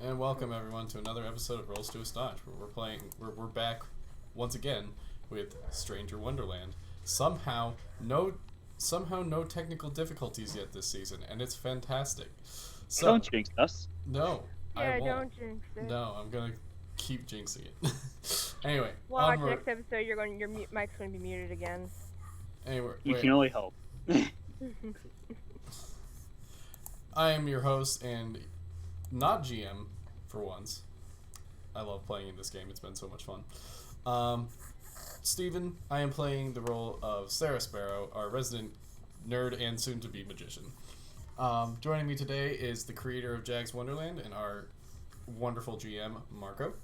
and welcome everyone to another episode of Rolls to Astonish, where we're back once again with Stranger Wonderland. Somehow, no, somehow no technical difficulties yet this season, and it's fantastic. So, Don't jinx us. no, I Yeah, won't. don't jinx it. No, I'm gonna keep jinxing it. Anyway, Watch next episode. Your mic's going to be muted again. Anyway, You can only hope. I am your host and not GM for once. I love playing in this game. It's been so much fun. Steven, I am playing the role of Sarah Sparrow, our resident nerd and soon-to-be magician. Joining me today is the creator of Jags Wonderland and our wonderful GM, Marco.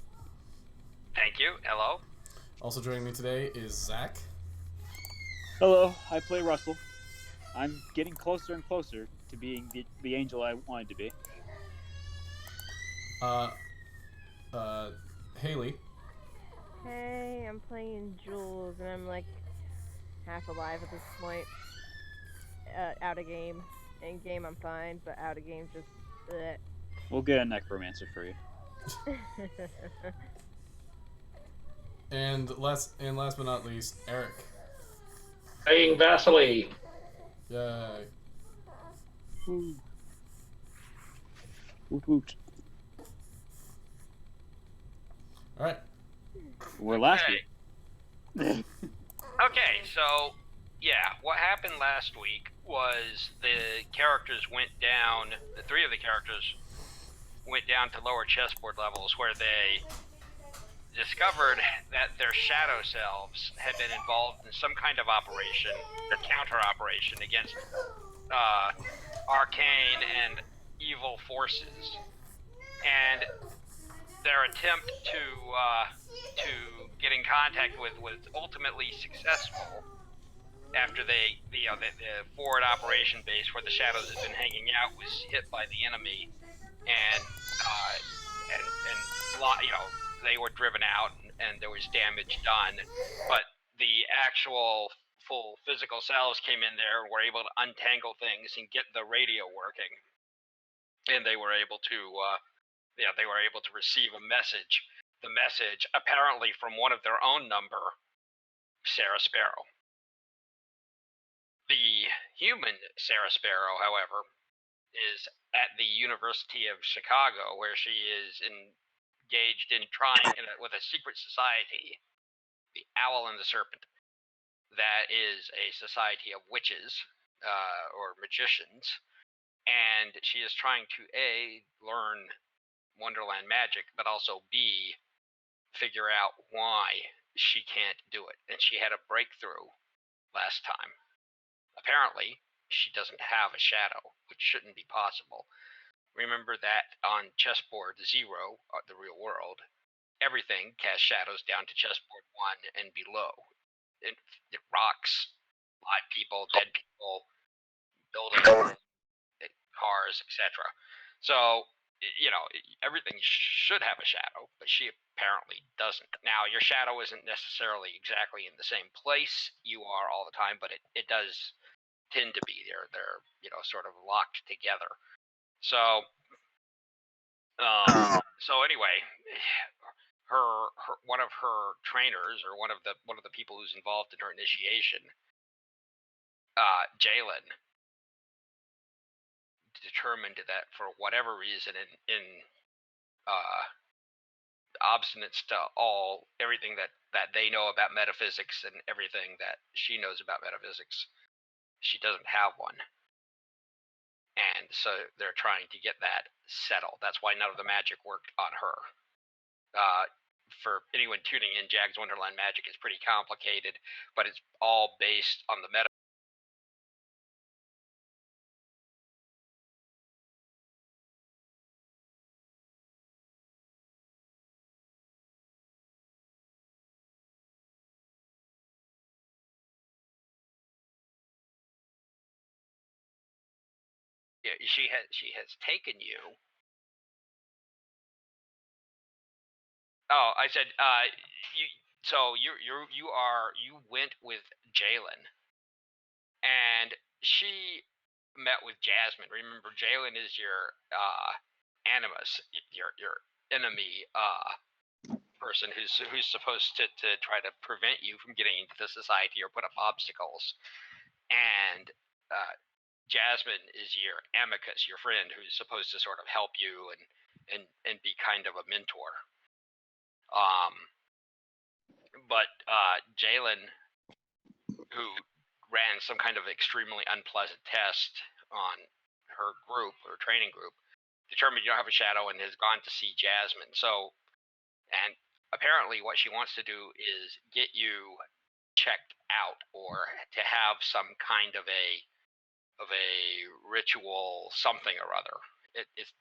Thank you. Hello. Also joining me today is Zach. Hello, I play Russell. I'm getting closer and closer to being the angel I wanted to be. Haley. Hey, I'm playing Jules, and I'm like half alive at this point. Out of game. In game, I'm fine, but out of game, just. Bleh. We'll get a necromancer for you. And last but not least, Eric. Playing Vasily. Yay. Woo. Woot woot. Alright. We're last Okay. week. Okay, so yeah, what happened last week was the characters went down. The three of the characters went down to lower chessboard levels, where they discovered that their shadow selves had been involved in some kind of operation, a counter operation against arcane and evil forces, and their attempt to get in contact with was ultimately successful after the forward operation base where the shadows had been hanging out was hit by the enemy, and they were driven out and there was damage done, but the actual full physical selves came in there and were able to untangle things and get the radio working, and they were able to receive a message. The message apparently from one of their own number, Sarah Sparrow. The human Sarah Sparrow, however, is at the University of Chicago, where she is engaged in with a secret society, the Owl and the Serpent. That is a society of witches or magicians, and she is trying to A, learn Wonderland magic, but also B, figure out why she can't do it. And she had a breakthrough last time. Apparently, she doesn't have a shadow, which shouldn't be possible. Remember that on chessboard 0, the real world, everything casts shadows down to chessboard 1 and below. It rocks, live people, dead people, buildings, cars, etc. So, everything should have a shadow, but she apparently doesn't. Now, your shadow isn't necessarily exactly in the same place you are all the time, but it does tend to be. They're sort of locked together. So anyway, her one of her trainers, or one of the people who's involved in her initiation, Jalen, determined that for whatever reason, in obstinance to everything that they know about metaphysics and everything that she knows about metaphysics, she doesn't have one. And so they're trying to get that settled. That's why none of the magic worked on her. For anyone tuning in, Jags Wonderland magic is pretty complicated, but it's all based on the meta. She has taken you. Oh, I said you. So you went with Jalen, and she met with Jasmine. Remember, Jalen is your Animus, your enemy person who's supposed to try to prevent you from getting into the society or put up obstacles. And Jasmine is your amicus, your friend who's supposed to sort of help you and be kind of a mentor. But Jalen, who ran some kind of extremely unpleasant test on her group, her training group, determined you don't have a shadow and has gone to see Jasmine. So, and apparently what she wants to do is get you checked out or to have some kind of a ritual something or other. It's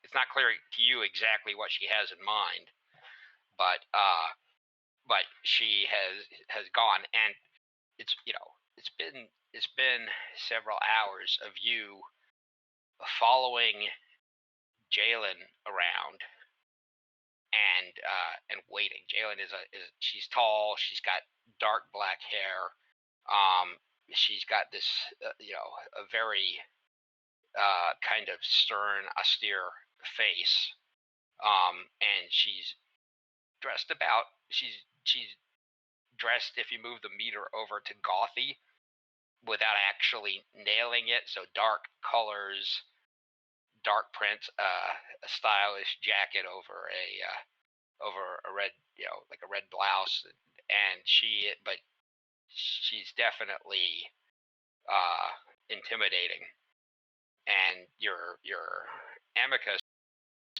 it's not clear to you exactly what she has in mind, but she has gone, and it's it's been several hours of you following Jalen around and waiting. Jalen is she's tall. She's got dark black hair. She's got this a very kind of stern, austere face. And she's dressed about. She's dressed, if you move the meter over to gothy, without actually nailing it. So dark colors, dark prints, a stylish jacket over a red, like a red blouse, and she's definitely intimidating. And your amicus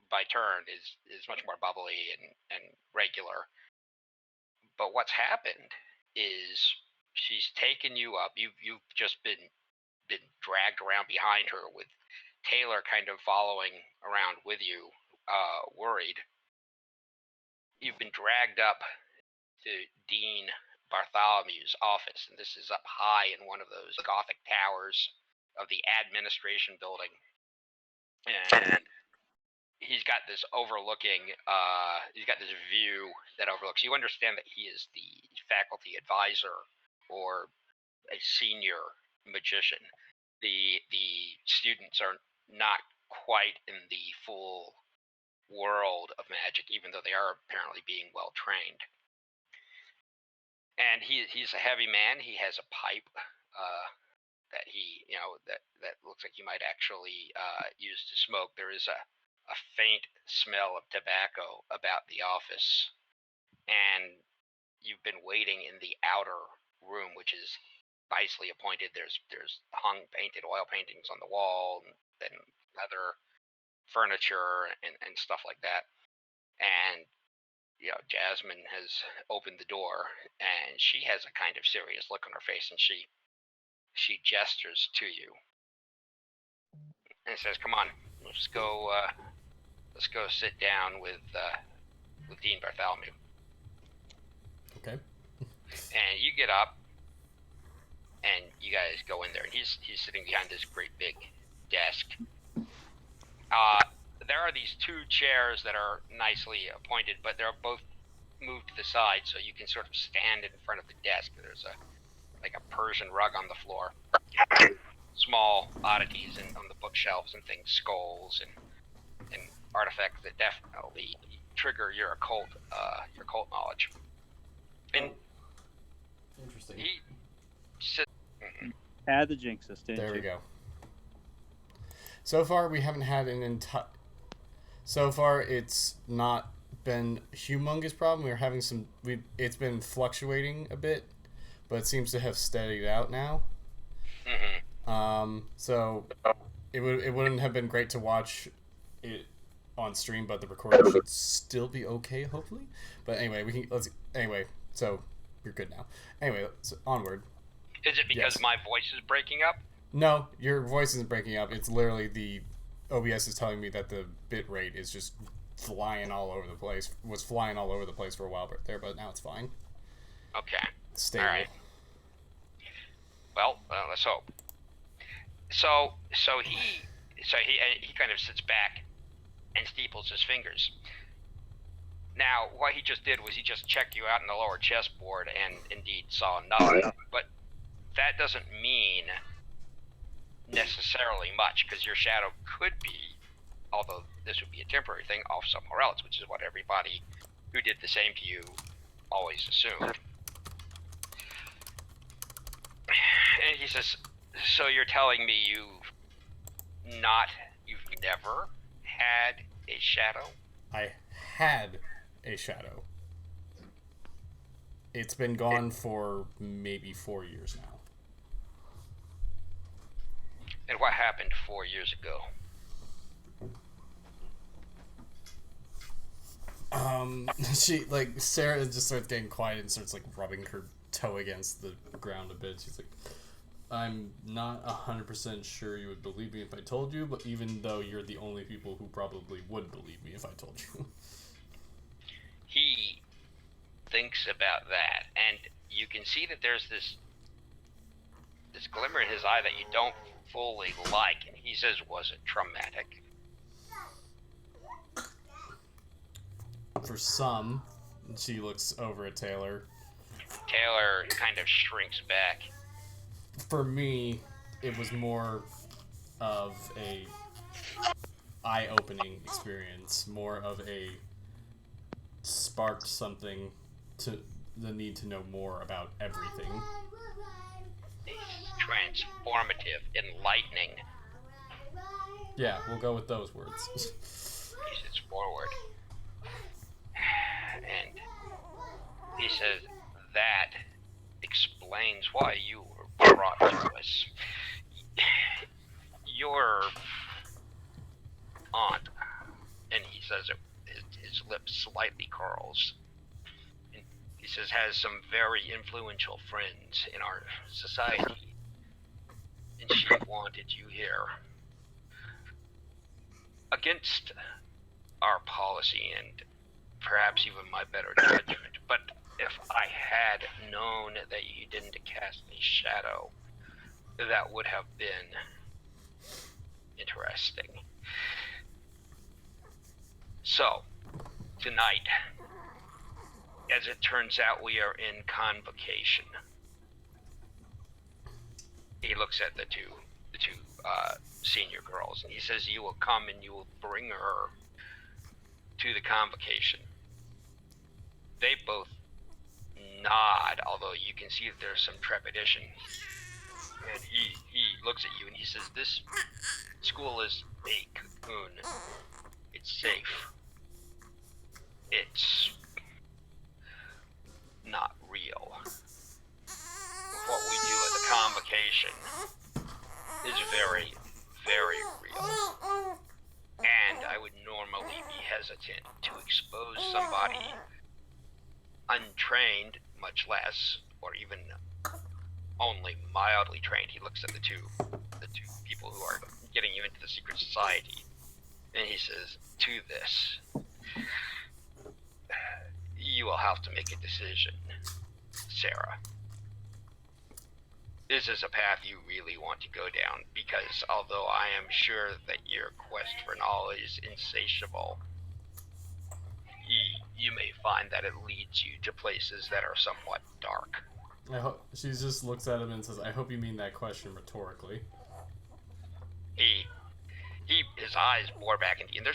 by turn is much more bubbly and regular. But what's happened is she's taken you up. You've just been dragged around behind her with Taylor kind of following around with you, worried. You've been dragged up to Dean Bartholomew's office, and this is up high in one of those Gothic towers of the administration building. And he's got this he's got this view that overlooks. You understand that he is the faculty advisor or a senior magician. The students are not quite in the full world of magic, even though they are apparently being well trained. And he's a heavy man. He has a pipe that he that looks like he might actually use to smoke. There is a faint smell of tobacco about the office, and you've been waiting in the outer room, which is nicely appointed. There's hung painted oil paintings on the wall and other furniture and stuff like that. And Jasmine has opened the door, and she has a kind of serious look on her face, and she gestures to you and says, "Come on, let's go sit down with Dean Bartholomew." Okay. And you get up, and you guys go in there, and he's sitting behind this great big desk. There are these two chairs that are nicely appointed, but they're both moved to the side, so you can sort of stand in front of the desk. There's a Persian rug on the floor, small oddities on the bookshelves and things, skulls and artifacts that definitely trigger your occult knowledge. And interesting. he sits. Had the jinx us, didn't There we you? go. So far, we haven't had an entire. So far, it's not been a humongous problem. We're having some. It's been fluctuating a bit, but it seems to have steadied out now. Mm-hmm. So it wouldn't have been great to watch it on stream, but the recording should still be okay, hopefully. But anyway, so you're good now. Anyway, so onward. Is it because Yes. my voice is breaking up? No, your voice isn't breaking up. It's literally the OBS is telling me that the bit rate is just flying all over the place. Was flying all over the place for a while there, but now it's fine. Okay. Stable. All right. Well, let's hope. So he kind of sits back and steeples his fingers. Now, what he just did was he just checked you out in the lower chessboard and indeed saw nothing. But that doesn't mean necessarily much, because your shadow could be although this would be a temporary thing, off somewhere else, which is what everybody who did the same to you always assumed. And he says, so you're telling me you've never had a shadow? I had a shadow. It's been gone for maybe 4 years now. And what happened 4 years ago? Sarah just starts getting quiet and starts, like, rubbing her toe against the ground a bit. She's like, I'm not 100% sure you would believe me if I told you, but even though you're the only people who probably would believe me if I told you. He thinks about that, and you can see that there's this glimmer in his eye that you don't fully like, and he says, was it traumatic? For some, she looks over at Taylor. Taylor kind of shrinks back. For me, it was more of a eye-opening experience, more of a sparked something to the need to know more about everything. It's transformative, enlightening. Yeah, we'll go with those words. He sits forward. And he says, that explains why you were brought to us. Your aunt, and he says his lips slightly curls, and he says, has some very influential friends in our society, and she wanted you here. Against our policy and perhaps even my better judgment, but if I had known that you didn't cast a shadow, that would have been interesting. So, tonight, as it turns out, we are in convocation. He looks at the two senior girls, and he says, you will come and you will bring her to the convocation. They both nod, although you can see that there's some trepidation. And he looks at you and he says, this school is a cocoon. It's safe. It's not real. What we do at the convocation is very, very real. And I would normally be hesitant to expose somebody untrained, much less, or even only mildly trained. He looks at the two people who are getting you into the secret society, and he says, to this, you will have to make a decision, Sarah. This is a path you really want to go down, because although I am sure that your quest for knowledge is insatiable, you may find that it leads you to places that are somewhat dark. She just looks at him and says, I hope you mean that question rhetorically. His eyes bore back into you, and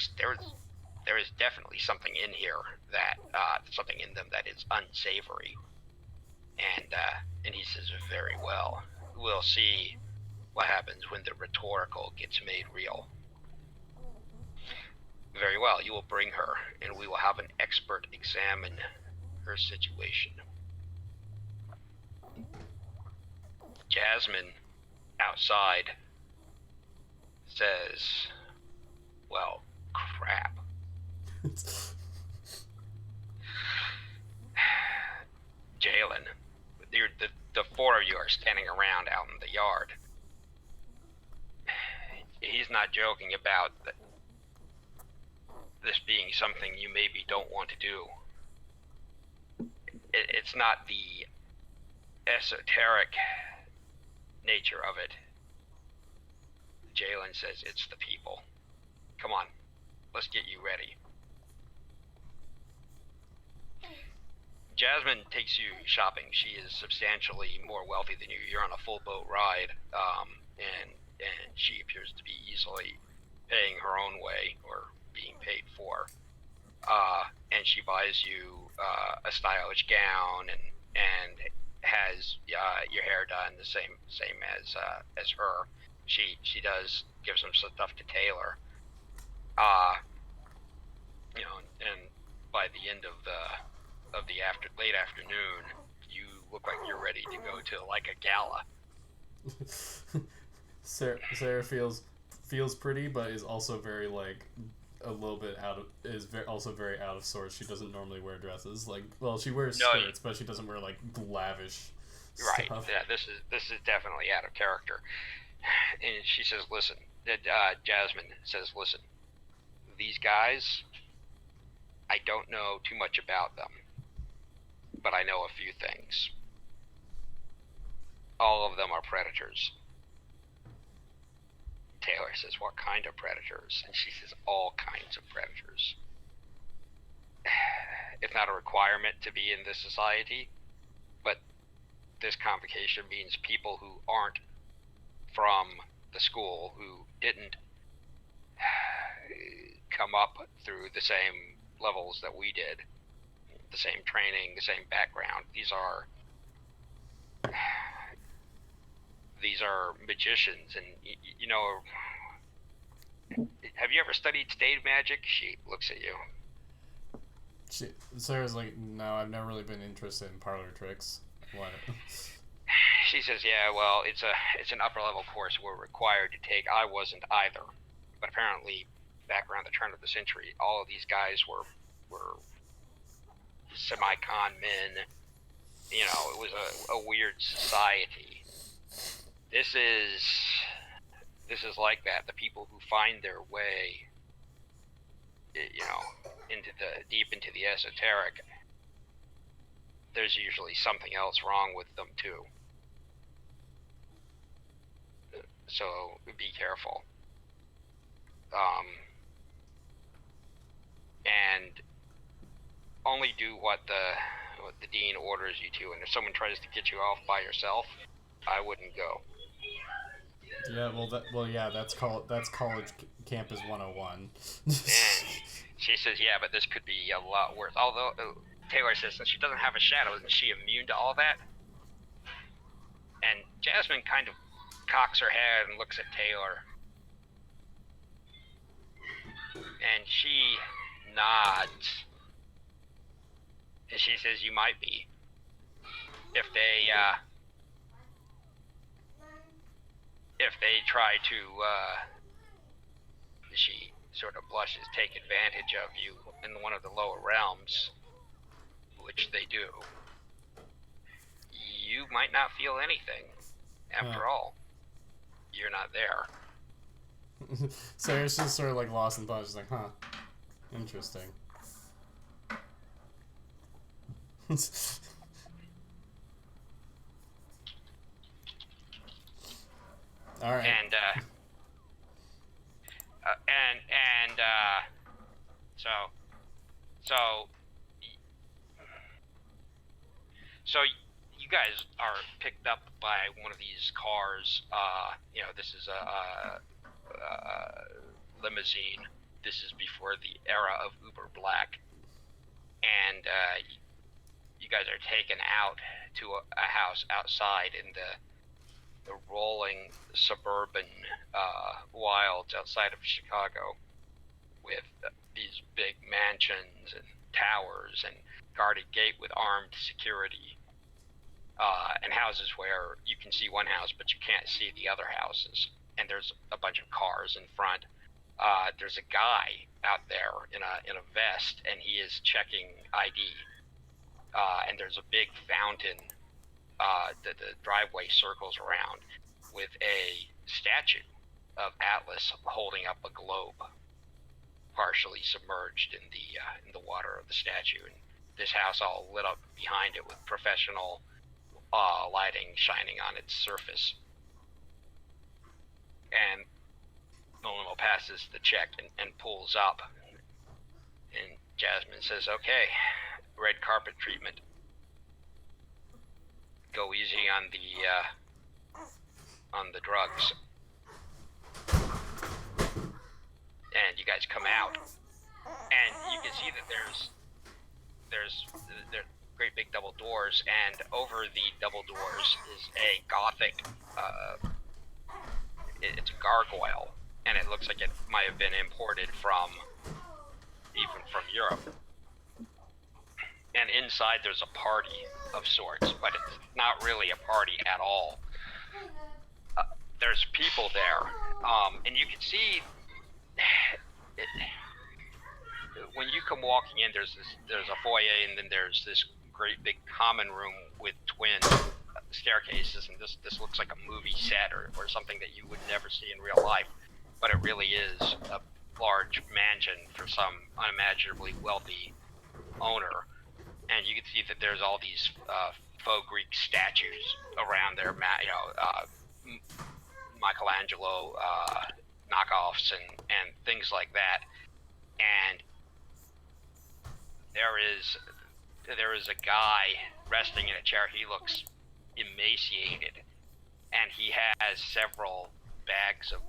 there is definitely something in here that, something in them that is unsavory. And he says, very well. We'll see what happens when the rhetorical gets made real. Very well, you will bring her, and we will have an expert examine her situation. Jasmine, outside, says, well, crap. Jalen, the four of you are standing around out in the yard. He's not joking about this being something you maybe don't want to do. It's not the esoteric nature of it. Jalen says it's the people. Come on, let's get you ready. Jasmine takes you shopping. She is substantially more wealthy than you. You're on a full boat ride, and she appears to be easily paying her own way or being paid for. And she buys you a stylish gown and has your hair done the same as her. She does give some stuff to tailor. And by the end of the late afternoon, you look like you're ready to go to like a gala. Sarah feels pretty, but is also very like a little bit also very out of sorts. She doesn't normally wear dresses. Like, well, she wears skirts, but she doesn't wear like lavish right stuff. Yeah, this is definitely out of character. And she says, listen, Jasmine says, listen, these guys, I don't know too much about them, but I know a few things. All of them are predators. Taylor says, what kind of predators? And she says, all kinds of predators. It's not a requirement to be in this society, but this convocation means people who aren't from the school, who didn't come up through the same levels that we did, the same training, the same background. These are magicians, and have you ever studied stage magic? She looks at you. Sarah's like, no, I've never really been interested in parlor tricks. What? She says, yeah, well, it's an upper level course we're required to take. I wasn't either, but apparently back around the turn of the century, all of these guys were semi-con men. It was a weird society. This is like that. The people who find their way, deep into the esoteric, there's usually something else wrong with them too. So be careful. And only do what the dean orders you to. And if someone tries to get you off by yourself, I wouldn't go. Yeah, that's college campus 101. And she says, yeah, but this could be a lot worse. Although Taylor says, since she doesn't have a shadow, isn't she immune to all that? And Jasmine kind of cocks her head and looks at Taylor. And she nods. And she says, you might be. If they try to, she sort of blushes, take advantage of you in one of the lower realms, which they do, you might not feel anything. After all, you're not there. Sarah's just sort of like lost in thought. She's like, huh, interesting. All right. So you guys are picked up by one of these cars. This is a limousine. This is before the era of Uber Black, and you guys are taken out to a house outside in the rolling suburban wilds outside of Chicago, with these big mansions and towers and guarded gate with armed security, and houses where you can see one house but you can't see the other houses, and there's a bunch of cars in front. There's a guy out there in a vest, and he is checking ID, and there's a big fountain that the driveway circles around, with a statue of Atlas holding up a globe, partially submerged in the water of the statue. And this house all lit up behind it with professional lighting shining on its surface. And the limo passes the check and pulls up. And Jasmine says, okay, red carpet treatment. Go easy on the drugs. out, and you can see that there's great big double doors, and over the double doors is a Gothic. It's a gargoyle, and it looks like it might have been imported even from Europe. And inside there's a party of sorts, but it's not really a party at all. There's people there, and you can see when you come walking in. There's a foyer, and then there's this great big common room with twin staircases, and this looks like a movie set or something that you would never see in real life, but it really is a large mansion for some unimaginably wealthy owner. And you can see that there's all these faux Greek statues around there, Michelangelo knockoffs and things like that. And there is a guy resting in a chair. He looks emaciated, and he has several bags of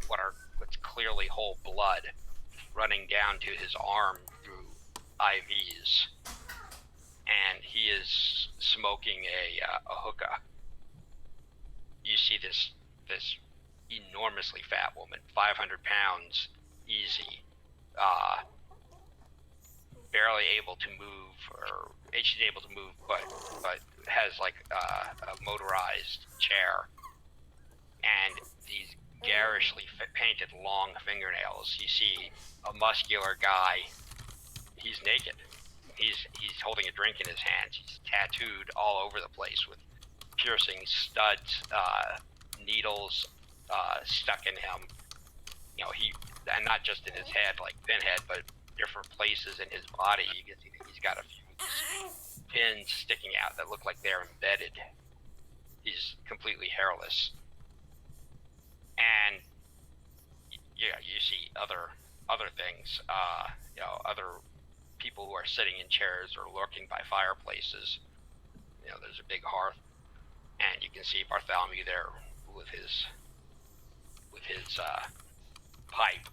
what's clearly whole blood running down to his arm through IVs. And he is smoking a hookah. You see this enormously fat woman, 500 pounds, easy, barely able to move, or she's able to move, but has like a motorized chair, and these garishly painted long fingernails. You see a muscular guy. He's naked. He's holding a drink in his hands. He's tattooed all over the place with piercing studs, needles stuck in him. And not just in his head like Pinhead, but different places in his body. You can see that he's got a few pins sticking out that look like they're embedded. He's completely hairless. And you see other things. Other people who are sitting in chairs or lurking by fireplaces. There's a big hearth, and you can see Bartholomew there with his pipe.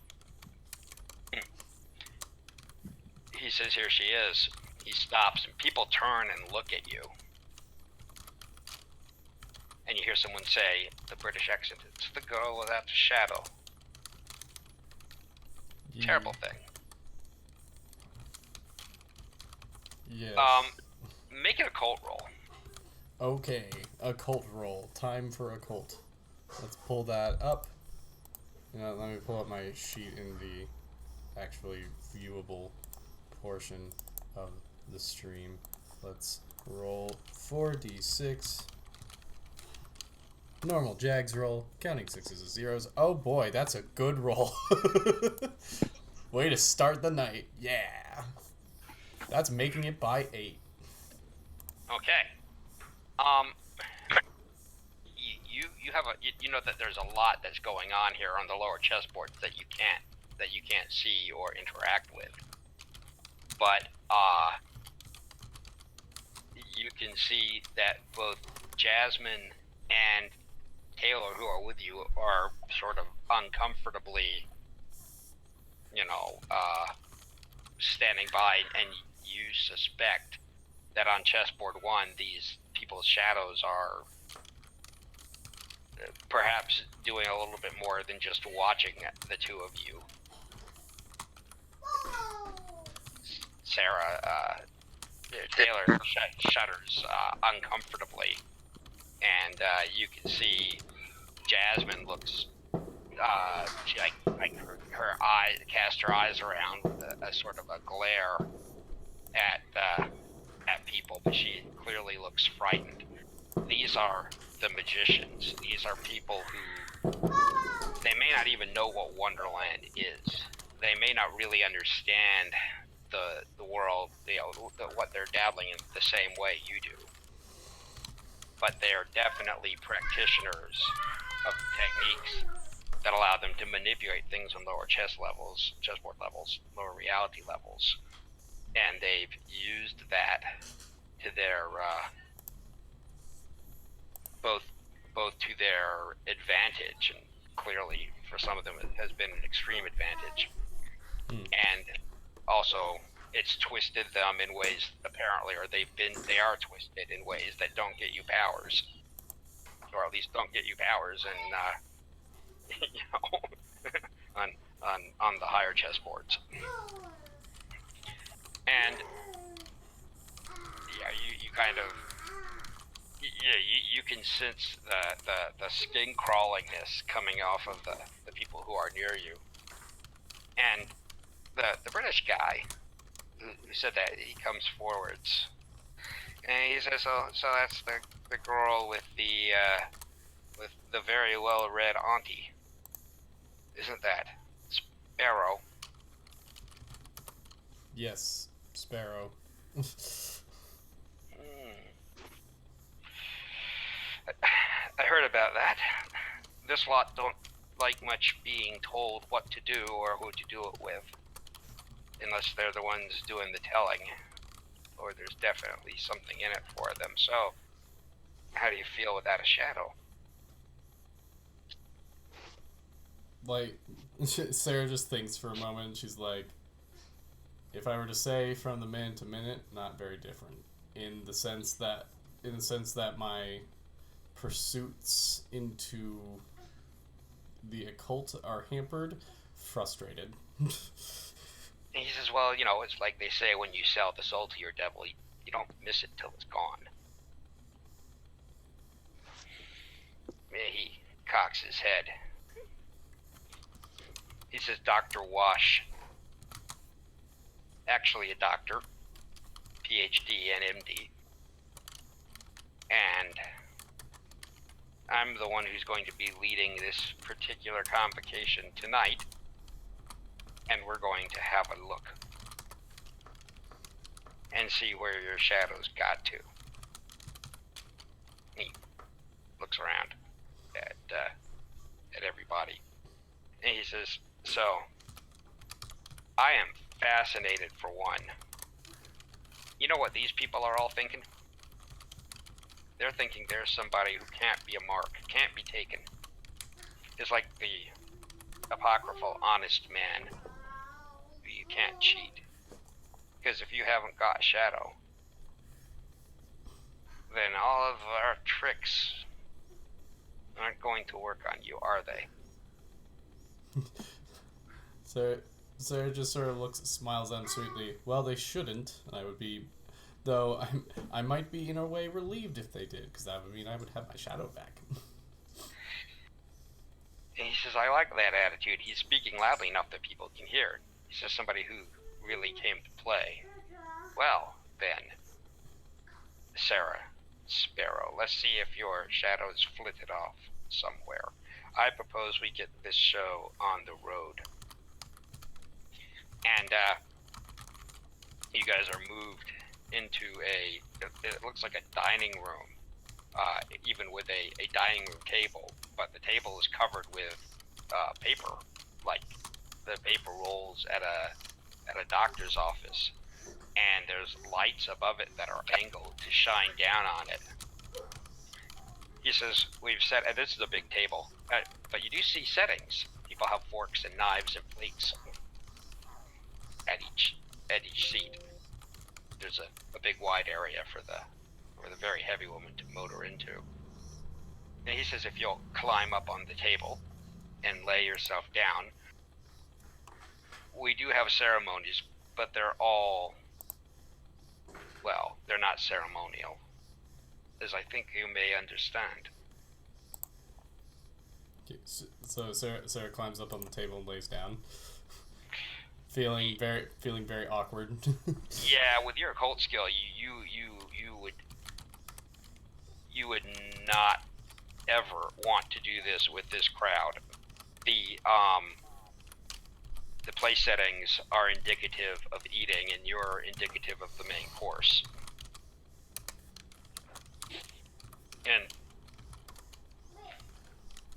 He says, "Here she is." He stops, and people turn and look at you. And you hear someone say, the British accent, "It's the girl without the shadow." Yeah. Terrible thing. Yes. Make an occult roll. Okay, occult roll. Time for occult. Let's pull that up. Let me pull up my sheet in the actually viewable portion of the stream. Let's roll 4d6. Normal Jags roll. Counting sixes and zeros. Oh boy, that's a good roll. Way to start the night. Yeah. That's making it by 8. Okay. You know that there's a lot that's going on here on the lower chessboard that you can't see or interact with. But you can see that both Jasmine and Taylor, who are with you, are sort of uncomfortably, standing by, and you suspect that on chessboard 1, these people's shadows are perhaps doing a little bit more than just watching the two of you. Taylor shudders uncomfortably, and you can see Jasmine looks her eye cast her eyes around with a sort of a glare at people, but she clearly looks frightened. These are the magicians. These are people who, they may not even know what Wonderland is. They may not really understand the world, what they're dabbling in the same way you do. But they are definitely practitioners of techniques that allow them to manipulate things on lower chessboard levels, lower reality levels. And they've used that to their both to their advantage, and clearly for some of them it has been an extreme advantage. And also, it's twisted them in ways, apparently, or they are twisted in ways that don't get you powers. Or at least don't get you powers and, on the higher chessboards. And, yeah, you kind of, yeah, you can sense the skin crawlingness coming off of the people who are near you. And the British guy who said that, he comes forwards, and he says, so that's the girl with the very well-read auntie, isn't that Sparrow? Yes, Sparrow. I heard about that. This lot don't like much being told what to do or who to do it with, unless they're the ones doing the telling, or there's definitely something in it for them. So, how do you feel without a shadow? Like, Sarah just thinks for a moment. She's like, if I were to say from the minute to minute, not very different. In the sense that my pursuits into the occult are hampered, frustrated. And he says, well, you know, it's like they say when you sell the soul to your devil, you don't miss it till it's gone. He cocks his head. He says, Dr. Wash, actually a doctor, PhD and MD, and I'm the one who's going to be leading this particular convocation tonight, and we're going to have a look and see where your shadows got to. He looks around at everybody, and he says, so, I am fascinated for one. You know what these people are all thinking? They're thinking there's somebody who can't be a mark, can't be taken. It's like the apocryphal honest man who you can't cheat. Because if you haven't got shadow, then all of our tricks aren't going to work on you, are they? Sarah just sort of smiles at him sweetly. Well, they shouldn't. I would be, though I might be in a way relieved if they did, because that would mean I would have my shadow back. And he says, I like that attitude. He's speaking loudly enough that people can hear. He says, somebody who really came to play. Well, then, Sarah Sparrow, let's see if your shadow is flitted off somewhere. I propose we get this show on the road. And, you guys are moved into it looks like a dining room, even with a dining room table, but the table is covered with, paper, like the paper rolls at a doctor's office. And there's lights above it that are angled to shine down on it. He says, we've set, and this is a big table, but you do see settings. People have forks and knives and plates at each seat. There's a big wide area for the very heavy woman to motor into. And he says, if you'll climb up on the table and lay yourself down, we do have ceremonies, but they're all, well, they're not ceremonial, as I think you may understand. So Sarah climbs up on the table and lays down, feeling very awkward. Yeah, with your occult skill, you would not ever want to do this with this crowd. The place settings are indicative of eating, and you're indicative of the main course. And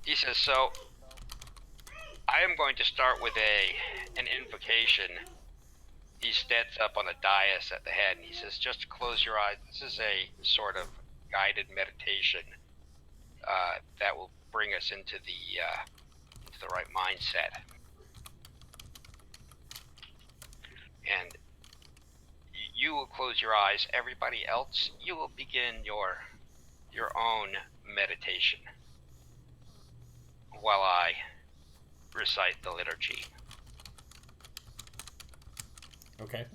he says, so I am going to start with an invocation. He steps up on a dais at the head, and he says, just close your eyes. This is a sort of guided meditation that will bring us into the right mindset. close your eyes. Everybody else, you will begin your own meditation while I recite the liturgy. Okay.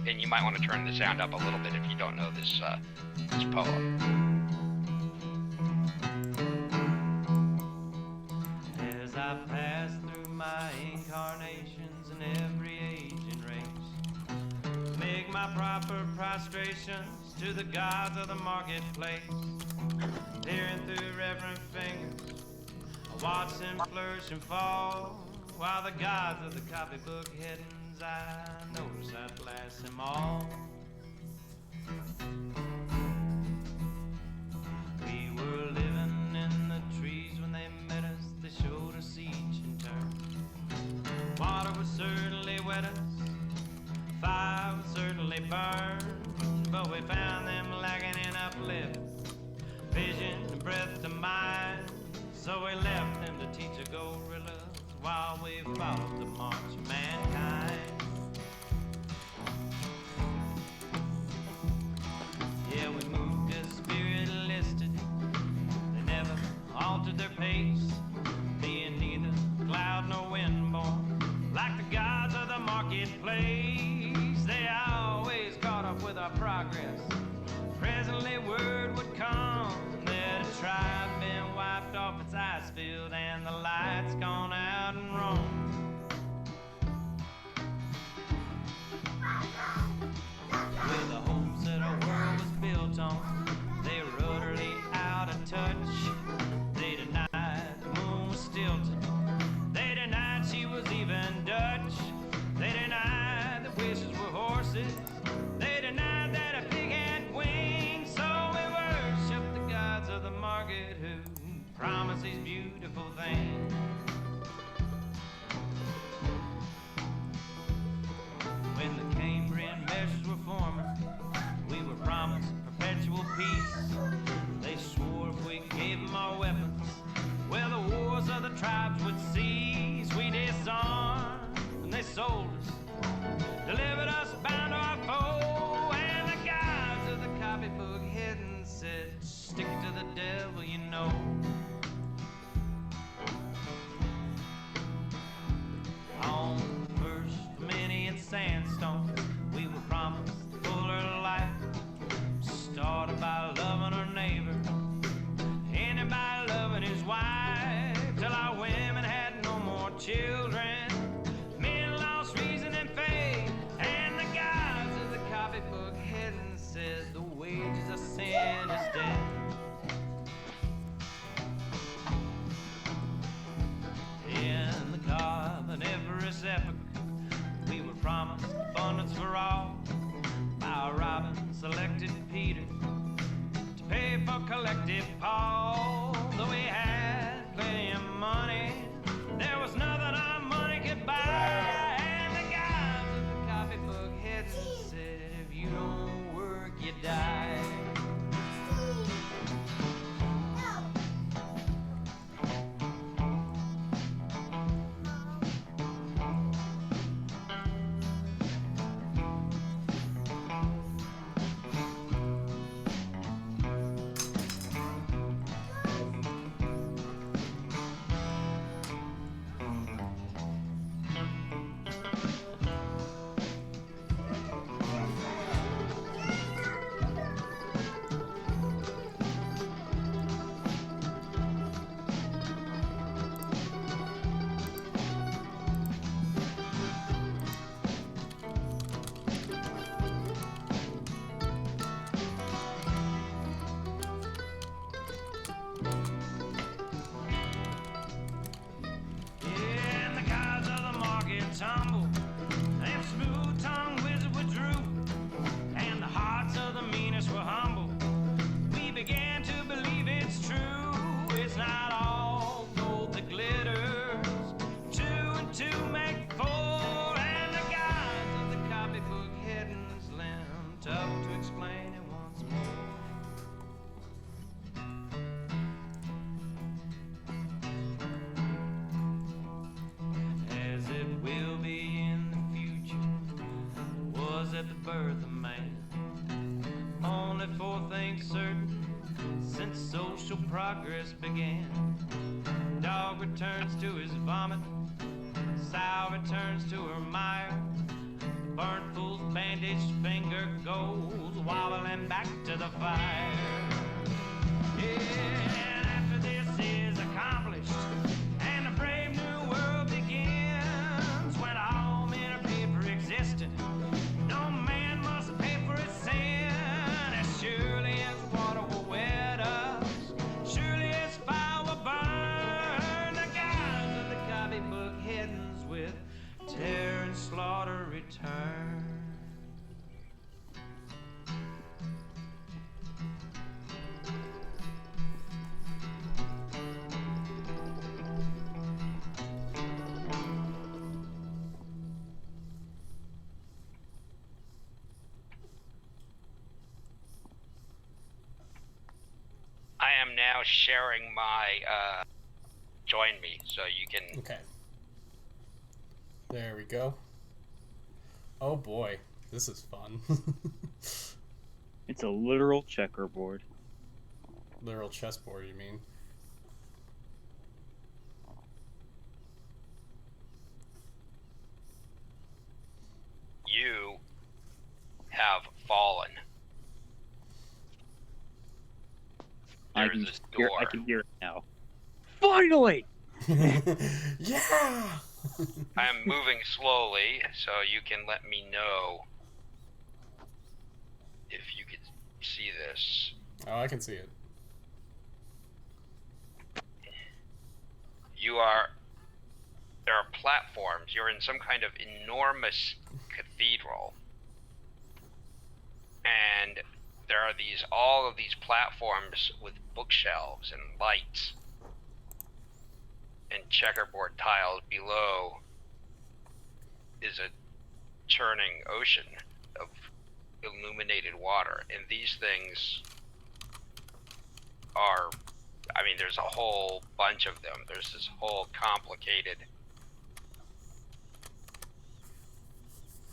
And you might want to turn the sound up a little bit if you don't know this poem. As I pass through my incarnations in every age and race, make my proper prostrations to the gods of the marketplace. Peering through reverent fingers, I watch them flourish and fall, while the gods of the copybook headings I notice outlast them all. We were living in the trees when they met us. They showed us each in turn. Water would certainly wet us, fire would certainly burn, but we found them lacking in uplift, vision and breath to mind. So we left them to teach a gorilla while we followed the march of mankind. Yeah, we moved as spirit listed. They never altered their pace, being neither cloud nor wind born, like the gods of the marketplace. They always caught up with our progress. Presently word would come that a tribe been wiped off its ice field and the lights gone out in Rome. With the hopes that our world was built on, they were utterly out of touch. They denied the moon was stilted. They denied she was even Dutch. They denied that wishes were horses. They denied that a pig had wings. So we worship the gods of the market who promise these beautiful things. When the Cambrian measures were forming, we were promised perpetual peace. They swore if we gave them our weapons, well, the wars of the tribes would cease. We disarmed and they sold us, delivered us bound to our foe. And the gods of the copybook hidden said, stick it to the devil, you know. On the first Dominion sandstone, we were promised fuller life, started by loving our neighbor, ended by loving his wife, till our women had no more children, men lost reason and faith, and the gods of the copybook hidden said the wages of sin is death. In the Carboniferous epoch, we were promised abundance for all. By Robin selected Peter to pay for collective Paul. Though we had plenty of money, there was nothing our money could buy. And the gods of the copybook heads said, if you don't work, you die. Tumble, and smooth-tongued wizard withdrew, and the hearts of the meanest were humble. We began to believe it's true. It's not all gold that glitters. 2 and 2 make 4, and the gods of the copybook headings lent up to explain it once more. As it progress began. Dog returns to his vomit. Sow returns to her mire. Burnt fool's bandaged finger goes wobbling back to the fire. Yeah, and after this is accomplished, and a brave new world begins, when all men are paid for existing, no man must pay for his sin. As surely as water will wet us, surely as fire will burn, the guys of the copybook headings with terror and slaughter return. I am now sharing my join me, so you can. Okay. There we go. Oh boy, this is fun. It's a literal checkerboard. Literal chessboard, you mean? You have fallen. I There's can this hear. door. I can hear it now. Finally. Yeah! I am moving slowly, so you can let me know if you could see this. Oh, I can see it. There are platforms. You're in some kind of enormous cathedral. And there are all of these platforms with bookshelves and lights and checkerboard tiles. Below is a churning ocean of illuminated water, and these things are, I mean, there's a whole bunch of them. There's this whole complicated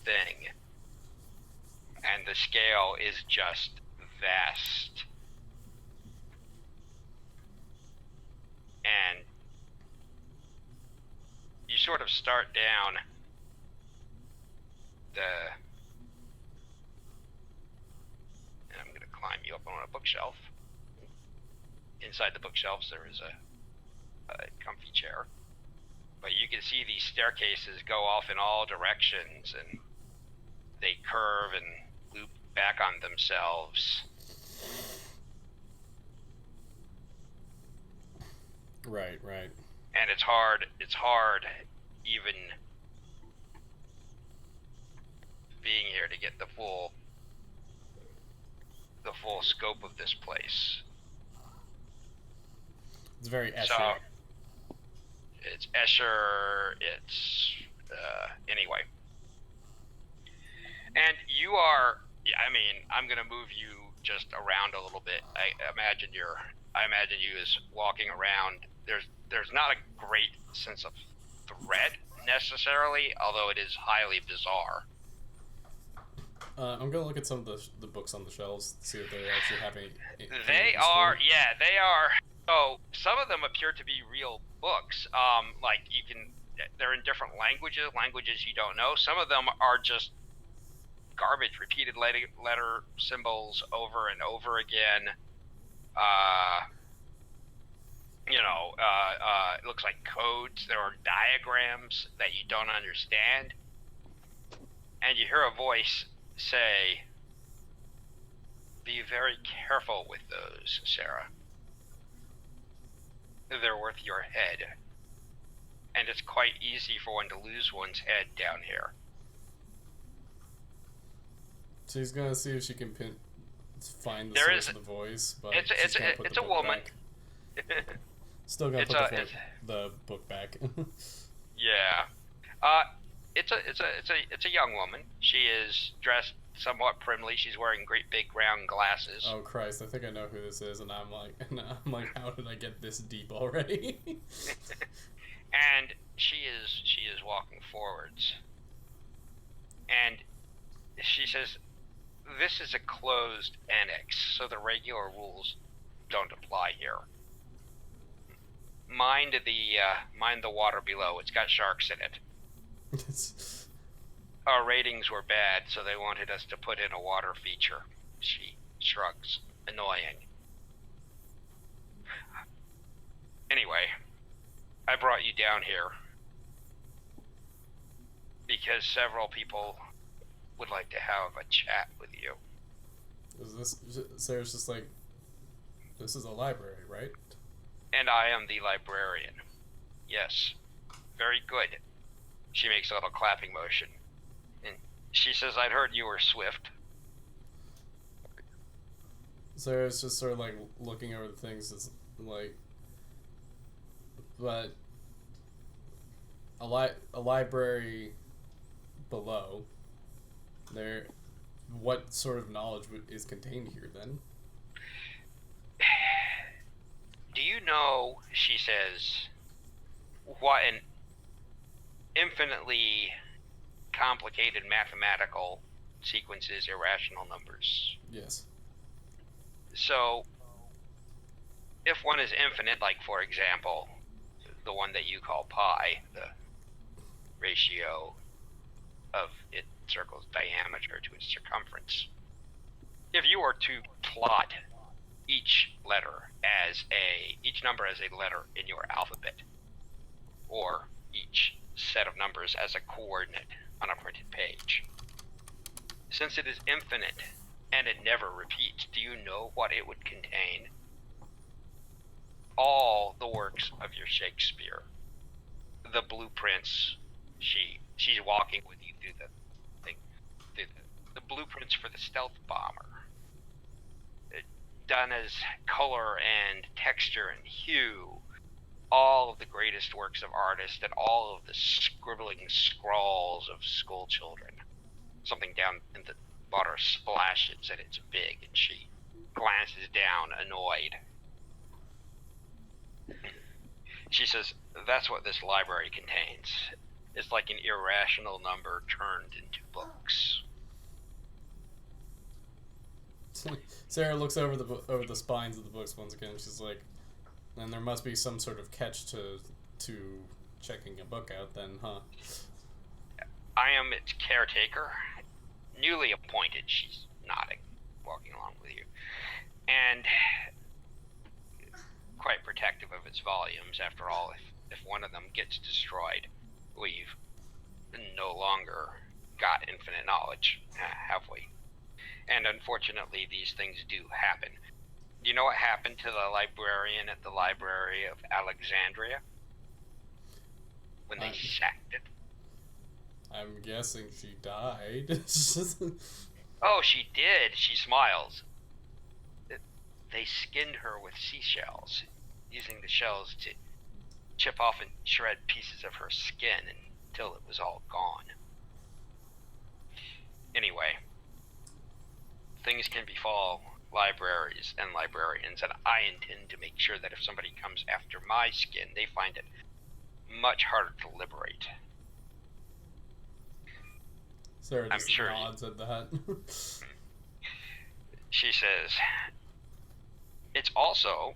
thing, and the scale is just vast. And you sort of start down and I'm gonna climb you up on a bookshelf. Inside the bookshelves there is a comfy chair, but you can see these staircases go off in all directions, and they curve and loop back on themselves. Right. And it's hard even being here to get the full scope of this place. It's very Escher. So it's Escher, it's anyway. And you are, I mean, I'm gonna move you just around a little bit. I imagine you as walking around. There's not a great sense of threat necessarily, although it is highly bizarre. I'm gonna look at some of the books on the shelves, see if they actually have any. They are. So some of them appear to be real books. Like they're in different languages you don't know. Some of them are just garbage, repeated letter symbols over and over again. It looks like codes. There are diagrams that you don't understand. And you hear a voice say, "Be very careful with those, Sarah. They're worth your head. And it's quite easy for one to lose one's head down here." She's gonna see if she can find the There source is- of the voice, but it's she's gonna put it's the a book woman. back. Still gonna It's put a- the book back. Yeah. It's a young woman. She is dressed somewhat primly. She's wearing great big round glasses. Oh Christ! I think I know who this is, and I'm like, how did I get this deep already? And she is walking forwards. And she says, "This is a closed annex, so the regular rules don't apply here. mind the water below. It's got sharks in it. Our ratings were bad, so they wanted us to put in a water feature. She shrugs. Annoying. Anyway, I brought you down here because several people would like to have a chat with you. Sarah's just like, this is a library, right? And I am the librarian. Yes. Very good. She makes a little clapping motion. And she says, I'd heard you were swift. Sarah's just sort of like looking over the things, is like, but a library below there, what sort of knowledge is contained here then? Do you know, she says, what an infinitely complicated mathematical sequence is irrational numbers? Yes. So, if one is infinite, like for example, the one that you call pi, the ratio of its circle's diameter to its circumference, if you were to plot each number as a letter in your alphabet, or each set of numbers as a coordinate on a printed page, since it is infinite and it never repeats, do you know what it would contain? All the works of your Shakespeare, the blueprints. She's walking with you through the thing, the blueprints for the stealth bomber, done as color and texture and hue, all of the greatest works of artists and all of the scribbling scrawls of school children. Something down in the water splashes and it's big, and she glances down, annoyed. She says, that's what this library contains. It's like an irrational number turned into books. Sarah looks over the spines of the books once again. She's like, then there must be some sort of catch to checking a book out then, huh? I am its caretaker, newly appointed. She's nodding, walking along with you, and quite protective of its volumes. After all, if one of them gets destroyed, we've no longer got infinite knowledge, have we? And unfortunately, these things do happen. Do you know what happened to the librarian at the Library of Alexandria when they sacked it? I'm guessing she died. Oh, she did. She smiles. They skinned her with seashells, using the shells to chip off and shred pieces of her skin until it was all gone. Anyway, things can befall libraries and librarians, and I intend to make sure that if somebody comes after my skin, they find it much harder to liberate. Sarah just nods at that. She says, it's also,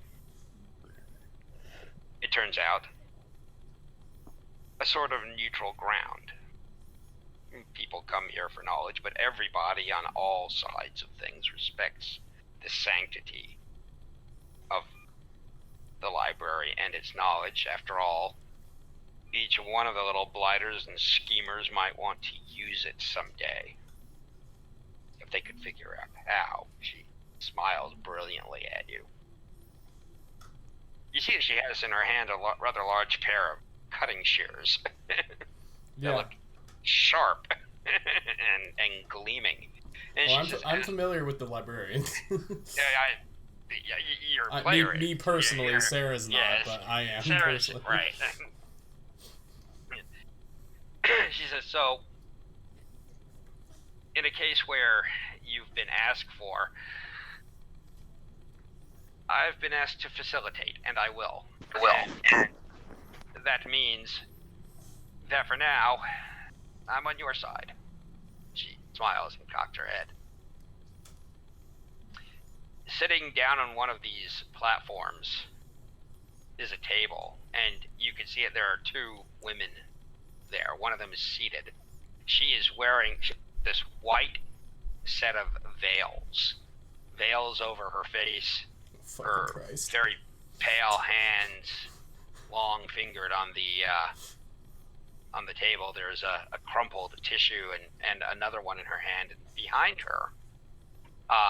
it turns out, a sort of neutral ground. People come here for knowledge, but everybody on all sides of things respects the sanctity of the library and its knowledge. After all, each one of the little blighters and schemers might want to use it someday. If they could figure out how. She smiles brilliantly at you. You see that she has in her hand a rather large pair of cutting shears. They look sharp and gleaming. And well, I'm familiar with the librarians. You're a player. Me personally, Sarah's not, yes, but I am Sarah's, personally. Right. She says, so, in a case where you've been asked for, I've been asked to facilitate, and I will. And that means that for now, I'm on your side. She smiles and cocks her head. Sitting down on one of these platforms is a table, see it. There are two women there. One of them is seated. She is wearing this white set of veils over her face. Fucking Her Christ. very pale hands, long fingered on the table. There's a crumpled tissue and another one in her hand. And behind her,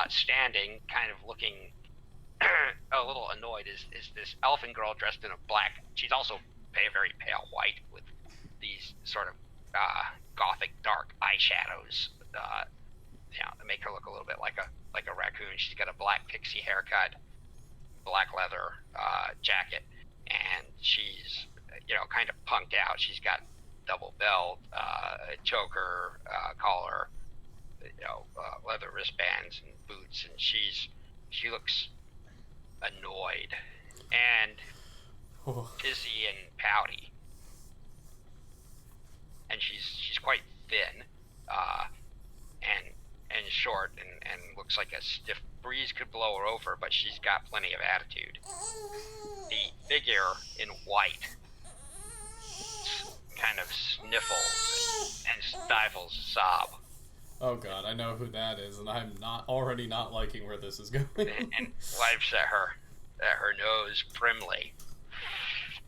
standing, kind of looking a little annoyed, is this elfin girl dressed in a black. She's also very pale white with these sort of gothic dark eyeshadows, to make her look a little bit like a raccoon. She's got a black pixie haircut, black leather jacket, and she's kind of punked out. She's got double belt, choker, collar, leather wristbands and boots, and she looks annoyed and dizzy and pouty, and she's quite thin, and short, and looks like a stiff breeze could blow her over, but she's got plenty of attitude. The figure in white kind of sniffles and stifles a sob. Oh god, I know who that is, and I'm already not liking where this is going. and wipes at her nose primly.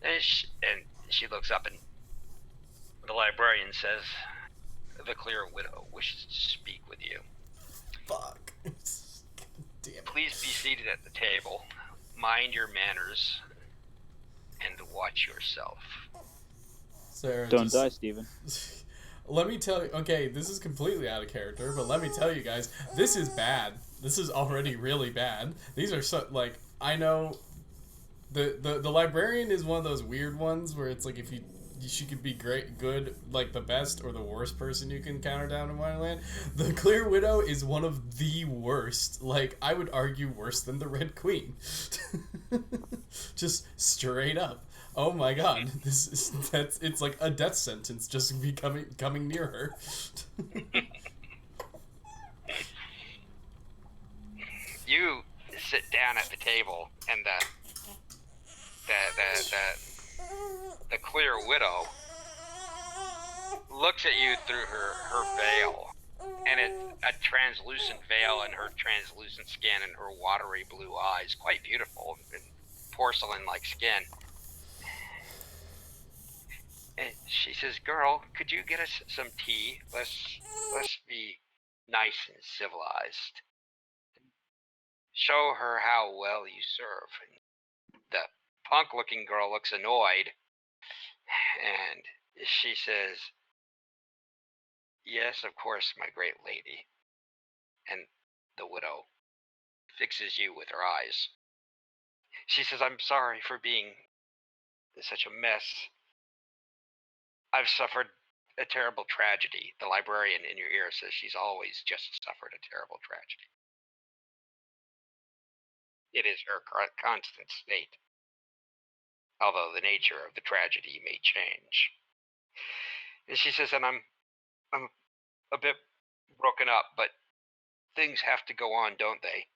And she looks up, and the librarian says, "The Clear Widow wishes to speak with you." Fuck. Damn it. Please be seated at the table. Mind your manners and watch yourself. Sarah, Don't die, Steven. Let me tell you, okay, this is completely out of character, but let me tell you guys, this is bad. This is already really bad. These are so, like, I know the librarian is one of those weird ones where it's like if she could be good, like the best or the worst person you can counter down in Wonderland. The Clear Widow is one of the worst. Like, I would argue worse than the Red Queen. Just straight up. Oh my god, it's like a death sentence just coming near her. You sit down at the table, and the Clear Widow looks at you through her veil, and it's a translucent veil, and her translucent skin and her watery blue eyes, quite beautiful, and porcelain-like skin. And she says, "Girl, could you get us some tea? Let's be nice and civilized. Show her how well you serve." And the punk-looking girl looks annoyed, and she says, "Yes, of course, my great lady." And the widow fixes you with her eyes. She says, "I'm sorry for being such a mess. I've suffered a terrible tragedy." The librarian in your ear says she's always just suffered a terrible tragedy. It is her constant state, although the nature of the tragedy may change. And she says, "And I'm a bit broken up, but things have to go on, don't they?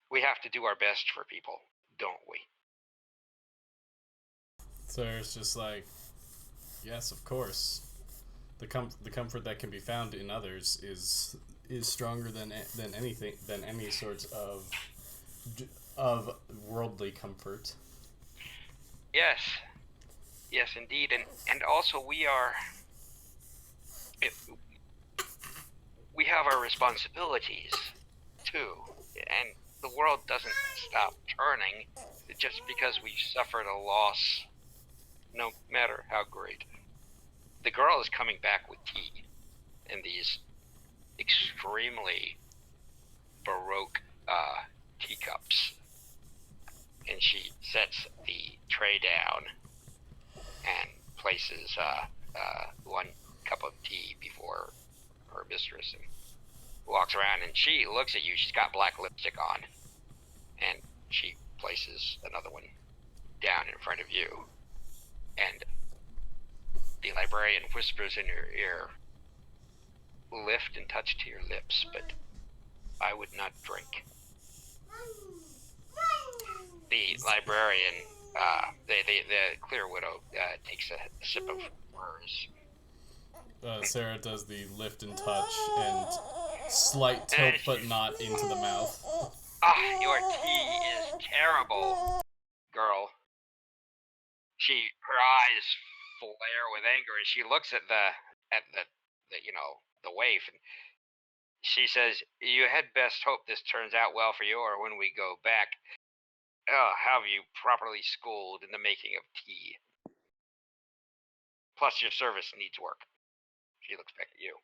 We have to do our best for people, don't we?" So it's just like, yes, of course. The comfort that can be found in others is stronger than any sorts of worldly comfort. Yes, indeed, and also we have our responsibilities too, and the world doesn't stop turning just because we've suffered a loss, no matter how great. The girl is coming back with tea in these extremely baroque teacups, and she sets the tray down and places one cup of tea before her mistress, and walks around, and she looks at you. She's got black lipstick on, and she places another one down in front of you, and the librarian whispers in your ear, "Lift and touch to your lips, but I would not drink." The librarian, they the Clear Widow takes a sip of hers. Sarah does the lift and touch and slight tilt, but not into the mouth. Your tea is terrible, girl. Her eyes flare with anger, and she looks at the waif, and she says, "You had best hope this turns out well for you, or when we go back, I'll have you properly schooled in the making of tea. Plus, your service needs work." She looks back at you.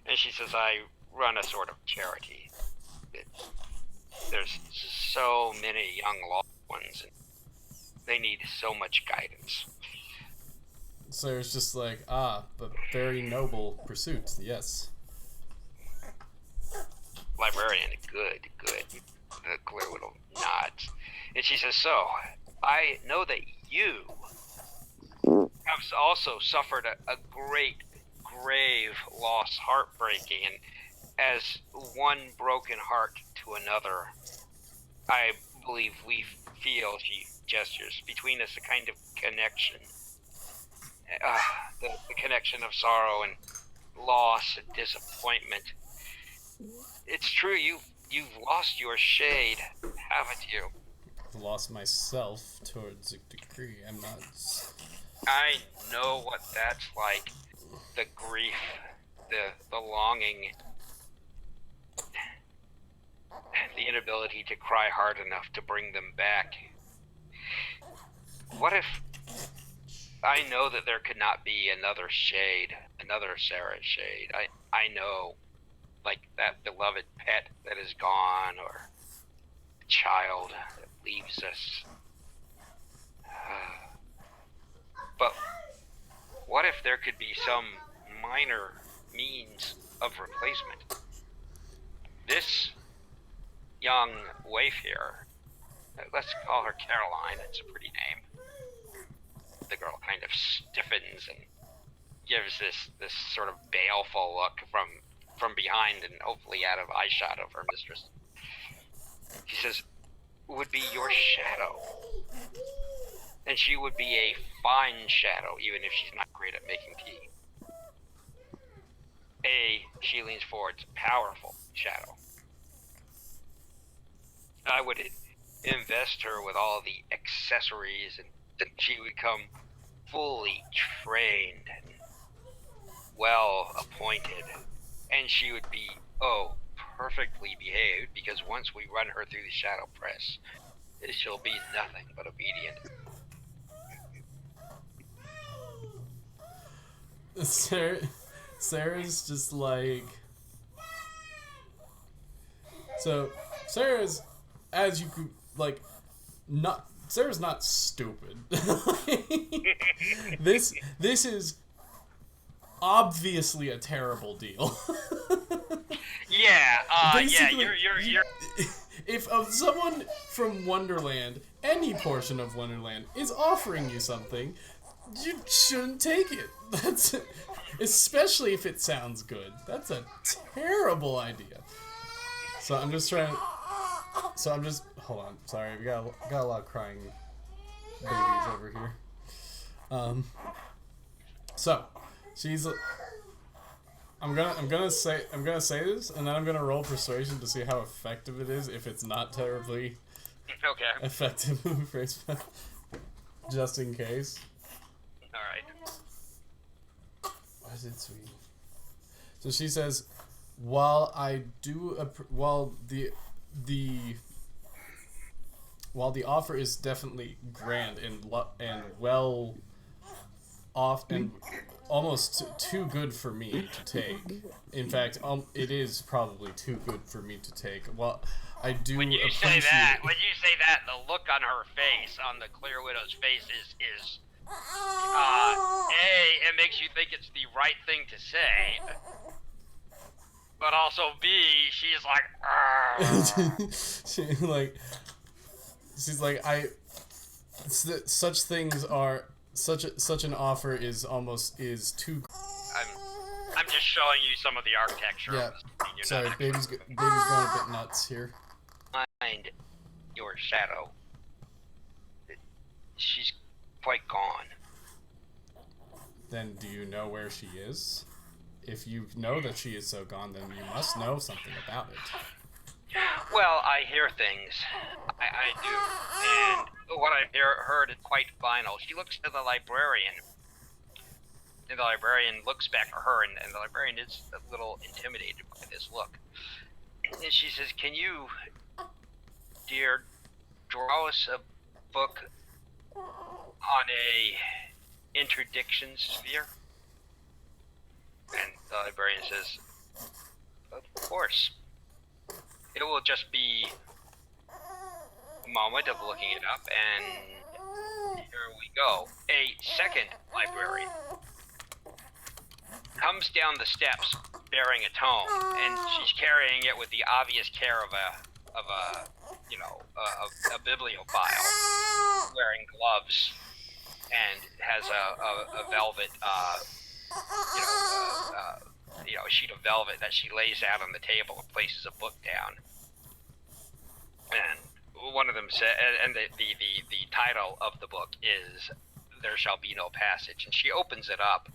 And she says, "I run a sort of charity. There's so many young lost ones, and they need so much guidance." Sarah's just like, but very noble pursuit, yes. Librarian, good. The Clear Widow nods. And she says, "So, I know that you have also suffered a great, grave loss, heartbreaking, and as one broken heart to another, I believe we feel," she gestures, "between us a kind of connection. The connection of sorrow and loss and disappointment. It's true, you've lost your shade, haven't you?" I've lost myself towards a degree. I'm not... I know what that's like. The grief, the longing, the inability to cry hard enough to bring them back. What if... I know that there could not be another shade, another Sarah shade. I know, like that beloved pet that is gone, or a child that leaves us. But what if there could be some minor means of replacement? This young waif here, let's call her Caroline, it's a pretty name. The girl kind of stiffens and gives this sort of baleful look from behind and hopefully out of eyeshot of her mistress. She says, "Would be your shadow. And she would be a fine shadow, even if she's not great at making tea. She leans forward, powerful shadow. I would invest her with all the accessories, and she would come fully trained and well appointed, and she would be perfectly behaved, because once we run her through the shadow press, she'll be nothing but obedient." Sarah's just like... So, Sarah's, as you could, like, not... Sarah's not stupid. This is obviously a terrible deal. You're If someone from Wonderland, any portion of Wonderland, is offering you something, you shouldn't take it. That's it. Especially if it sounds good. That's a terrible idea. So I'm just hold on. Sorry, we got a lot of crying babies over here. So she's. I'm gonna say this, and then I'm gonna roll persuasion to see how effective it is. If it's not terribly effective, just in case. All right. Why is it sweet? So she says, while the offer is definitely grand and well off and almost too good for me to take. In fact, it is probably too good for me to take. Well, I do when you appreciate... say that, the look on her face, on the Clear Widow's face, is it makes you think it's the right thing to say, but also B, she's like, she's like, such things are. Such an offer is too. I'm just showing you some of the architecture. Yeah. Sorry, baby's going a bit nuts here. Find your shadow. then do you know where she is? If you know that she is so gone, then you must know something about it. Well, I hear things. I do. And what I heard is quite final. She looks to the librarian. And the librarian looks back at her, and the librarian is a little intimidated by this look. And she says, "Can you, dear, draw us a book on a interdiction sphere?" And the librarian says, "Of course. It will just be a moment of looking it up, and here we go." A second librarian comes down the steps bearing a tome, and she's carrying it with the obvious care of a bibliophile, wearing gloves, and has a velvet a sheet of velvet that she lays out on the table and places a book down. And one of them said, and the title of the book is "There Shall Be No Passage," and she opens it up,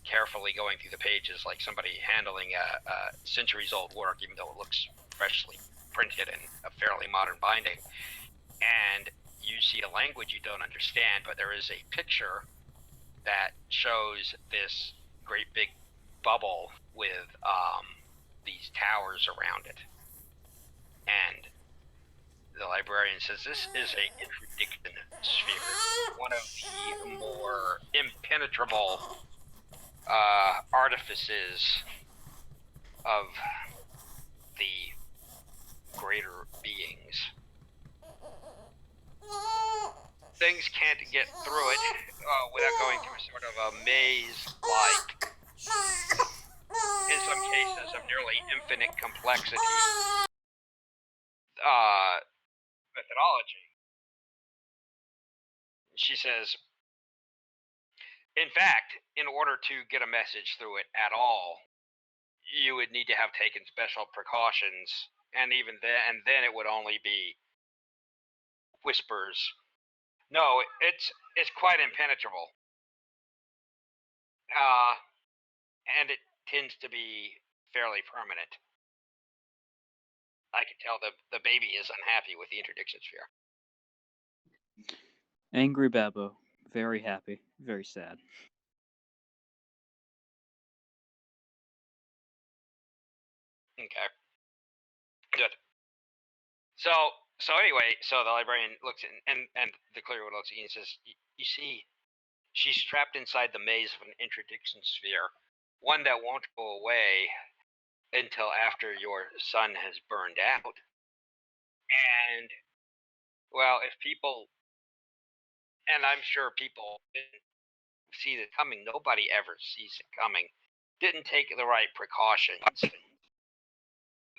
carefully going through the pages like somebody handling a centuries-old work, even though it looks freshly printed in a fairly modern binding. And you see a language you don't understand, but there is a picture that shows this great big bubble with these towers around it. And the librarian says this is a interdiction sphere, one of the more impenetrable artifices of the greater beings. Things can't get through it without going through sort of a maze-like, in some cases of nearly infinite complexity, methodology. She says, in fact, in order to get a message through it at all, you would need to have taken special precautions, and even then it would only be whispers. No, it's quite impenetrable. And it tends to be fairly permanent. I can tell the baby is unhappy with the interdiction sphere. Angry Babbo. Very happy. Very sad. Okay. Good. So anyway, so the librarian looks and the clearwood looks at you and says, "You see, she's trapped inside the maze of an interdiction sphere, one that won't go away until after your sun has burned out. And, well, if people, and I'm sure people didn't see it coming, nobody ever sees it coming, didn't take the right precautions,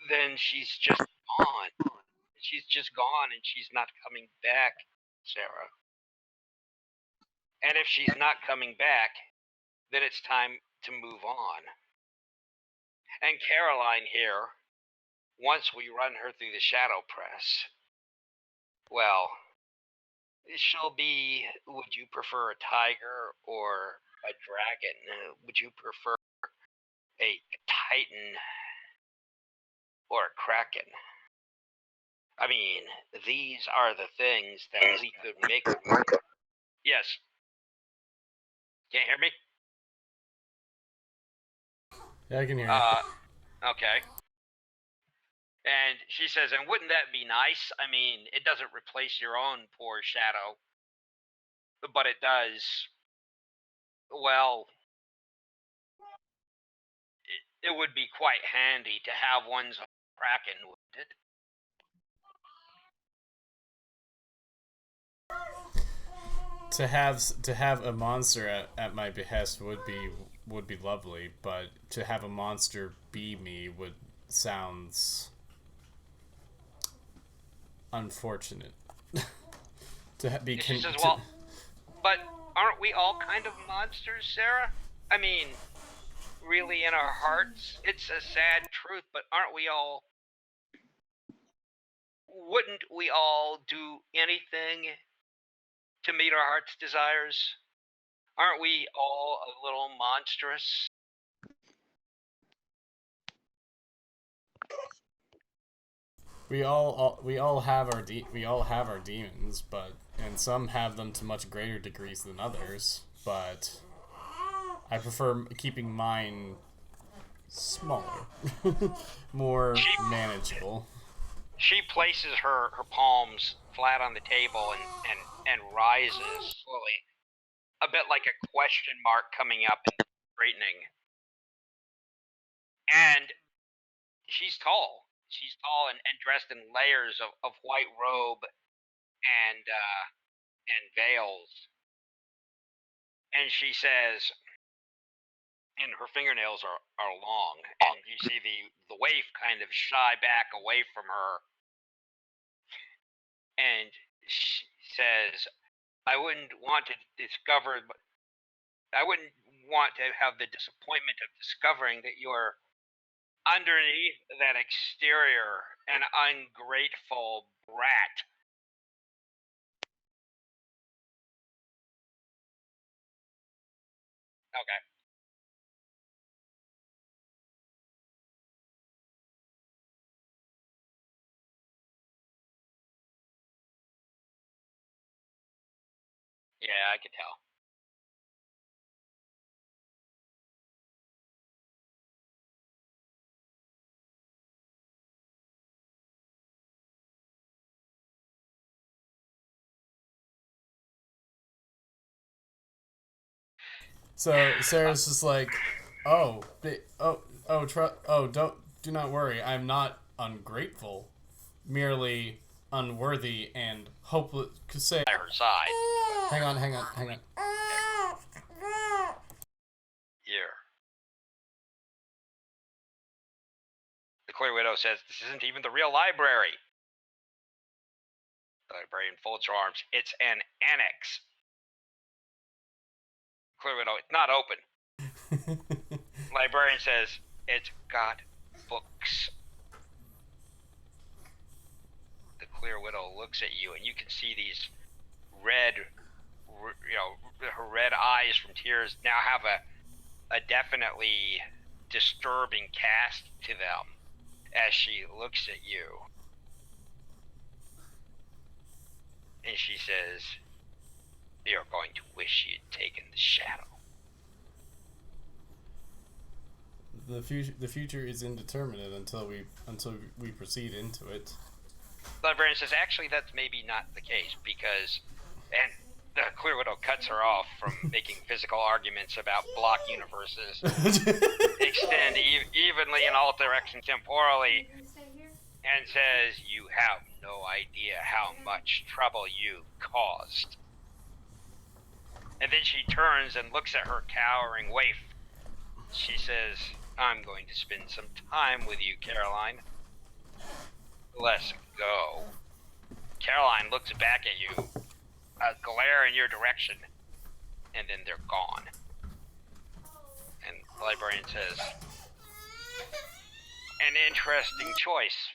then she's just gone. She's just gone and she's not coming back, Sarah. And if she's not coming back, then it's time to move on. And Caroline here, once we run her through the shadow press, well, she'll be, would you prefer a tiger or a dragon? Would you prefer a titan or a kraken? I mean, these are the things that we could make. Yes. Can't hear me? Yeah, I can hear you. Okay. And she says, and wouldn't that be nice? I mean, it doesn't replace your own poor shadow, but it does, well, it would be quite handy to have one's own kraken, wouldn't it? To have a monster at my behest would be lovely, but to have a monster be me would sounds unfortunate. To be she says, well, but aren't we all kind of monsters, Sarah? I mean, really in our hearts, it's a sad truth, but aren't we all, wouldn't we all do anything to meet our heart's desires? Aren't we all a little monstrous? We all have our demons, and some have them to much greater degrees than others. But I prefer keeping mine smaller, more manageable. She places her palms flat on the table and rises slowly, a bit like a question mark coming up and straightening. And she's tall. She's tall and dressed in layers of white robe and veils. And she says, and her fingernails are long, and you see the waif kind of shy back away from her. And she says, I wouldn't want to have the disappointment of discovering that you're underneath that exterior an ungrateful brat. Okay. Yeah, I could tell. So Sarah's just like, do not worry. I'm not ungrateful, merely unworthy and hopeless. Say, By her side. hang on. Here. The Clear Widow says, this isn't even the real library. The librarian folds her arms. It's an annex. Clear Widow, it's not open. Librarian says, it's got books. The Clear Widow looks at you, and you can see these her red eyes from tears now have a definitely disturbing cast to them as she looks at you. And she says, you're going to wish you'd taken the shadow. The future is indeterminate until we proceed into it. The librarian says, actually, that's maybe not the case, because... And the Clear Widow cuts her off from making physical arguments about block universes extend evenly in all directions temporally, and says, you have no idea how much trouble you caused. And then she turns and looks at her cowering waif. She says, I'm going to spend some time with you, Caroline. Let's go. Caroline looks back at you, a glare in your direction, and then they're gone. And the librarian says, an interesting choice.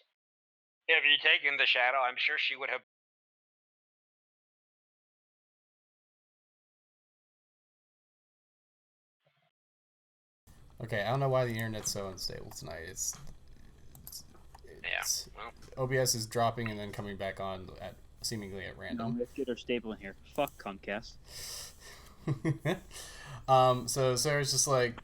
If you'd taken the shadow, I'm sure she would have. Okay, I don't know why the internet's so unstable tonight. It's well, OBS is dropping and then coming back on seemingly at random. No, let's get her stable in here. Fuck Comcast. So Sarah's just like,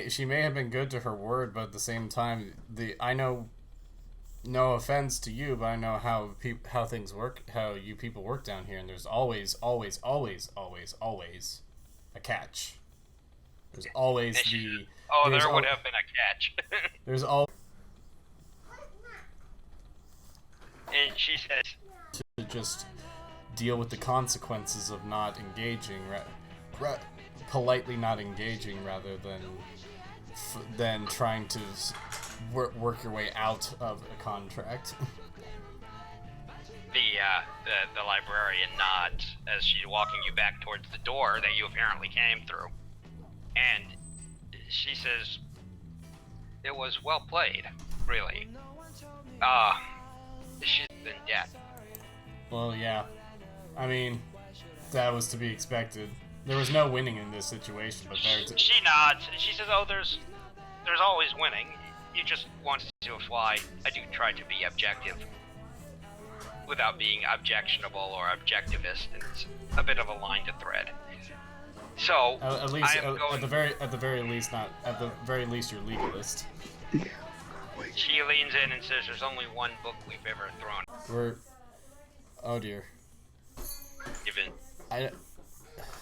she may have been good to her word, but at the same time, I know, no offense to you, but I know how things work, how you people work down here, and there's always a catch. There's always the. Oh, there would have been a catch. There's all. And she says, to just deal with the consequences of not engaging, politely not engaging, rather than trying to work your way out of a contract. The librarian nods as she's walking you back towards the door that you apparently came through. And she says, it was well played, really. She's been dead. Well, yeah. I mean, that was to be expected. There was no winning in this situation, but She nods. She says, "Oh, there's always winning. You just want to fly. I do try to be objective, without being objectionable or objectivist. And it's a bit of a line to thread. So at the very least, you're legalist. She leans in and says, "There's only one book we've ever thrown." Oh dear. Given.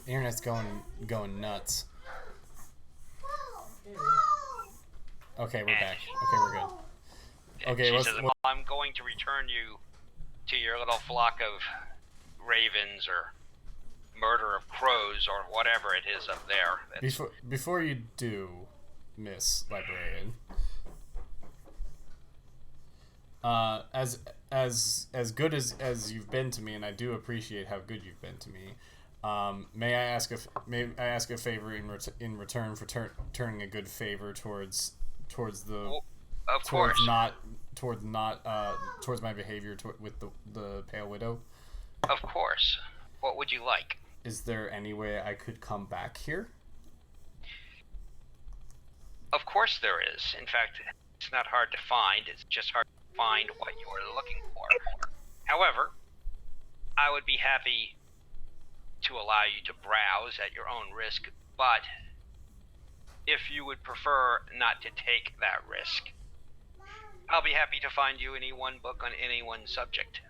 Internet's going nuts. Okay, we're back. Okay, we're good. Okay, she says, "Well, I'm going to return you to your little flock of ravens or murder of crows or whatever it is up there." Before you do, Miss Librarian, as good as you've been to me, and I do appreciate how good you've been to me. May I ask a favor in return for turning a good favor towards the of course towards my behavior with the Pale Widow? Of course. What would you like? Is there any way I could come back here? Of course there is. In fact, it's not hard to find. It's just hard to find what you are looking for. However, I would be happy to allow you to browse at your own risk, but if you would prefer not to take that risk, I'll be happy to find you any one book on any one subject.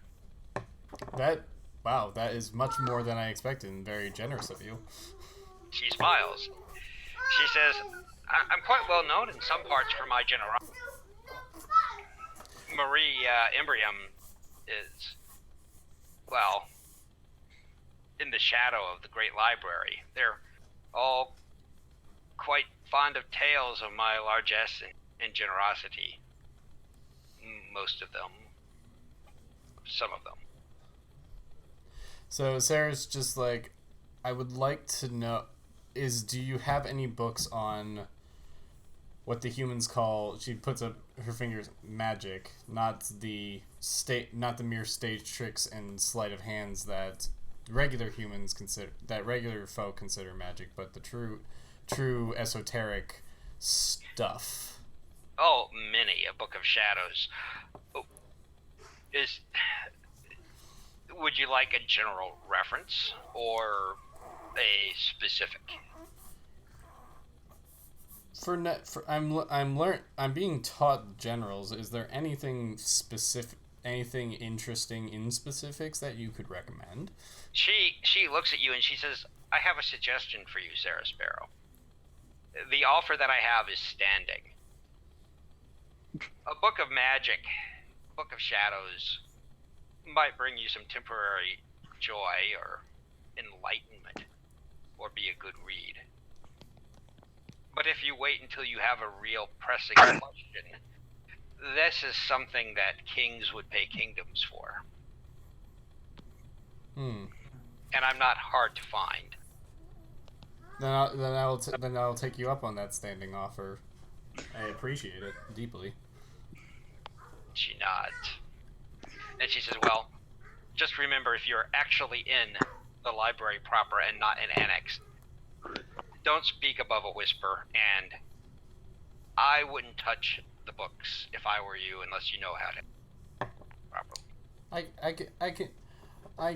Wow, that is much more than I expected and very generous of you. She smiles. She says, "I'm quite well known in some parts for my generosity. Marie Imbrium is, well, in the shadow of the great library. They're all quite fond of tales of my largesse and generosity. Most of them. Some of them." So Sarah's just like, I would like to know, do you have any books on what the humans call, she puts up her fingers, magic, not the mere stage tricks and sleight of hands that regular folk consider magic, but the true esoteric stuff. Oh, many. A Book of Shadows. Would you like a general reference or a specific? I'm being taught generals. Is there anything specific, anything interesting in specifics that you could recommend? She looks at you and she says, "I have a suggestion for you, Sarah Sparrow. The offer that I have is standing. A book of magic, Book of Shadows, might bring you some temporary joy or enlightenment, or be a good read. But if you wait until you have a real pressing question, this is something that kings would pay kingdoms for. And I'm not hard to find." Then I'll take you up on that standing offer. I appreciate it deeply. She nods. And she says, "Well, just remember, if you're actually in the library proper and not an annex, don't speak above a whisper, and I wouldn't touch the books if I were you unless you know how to properly." I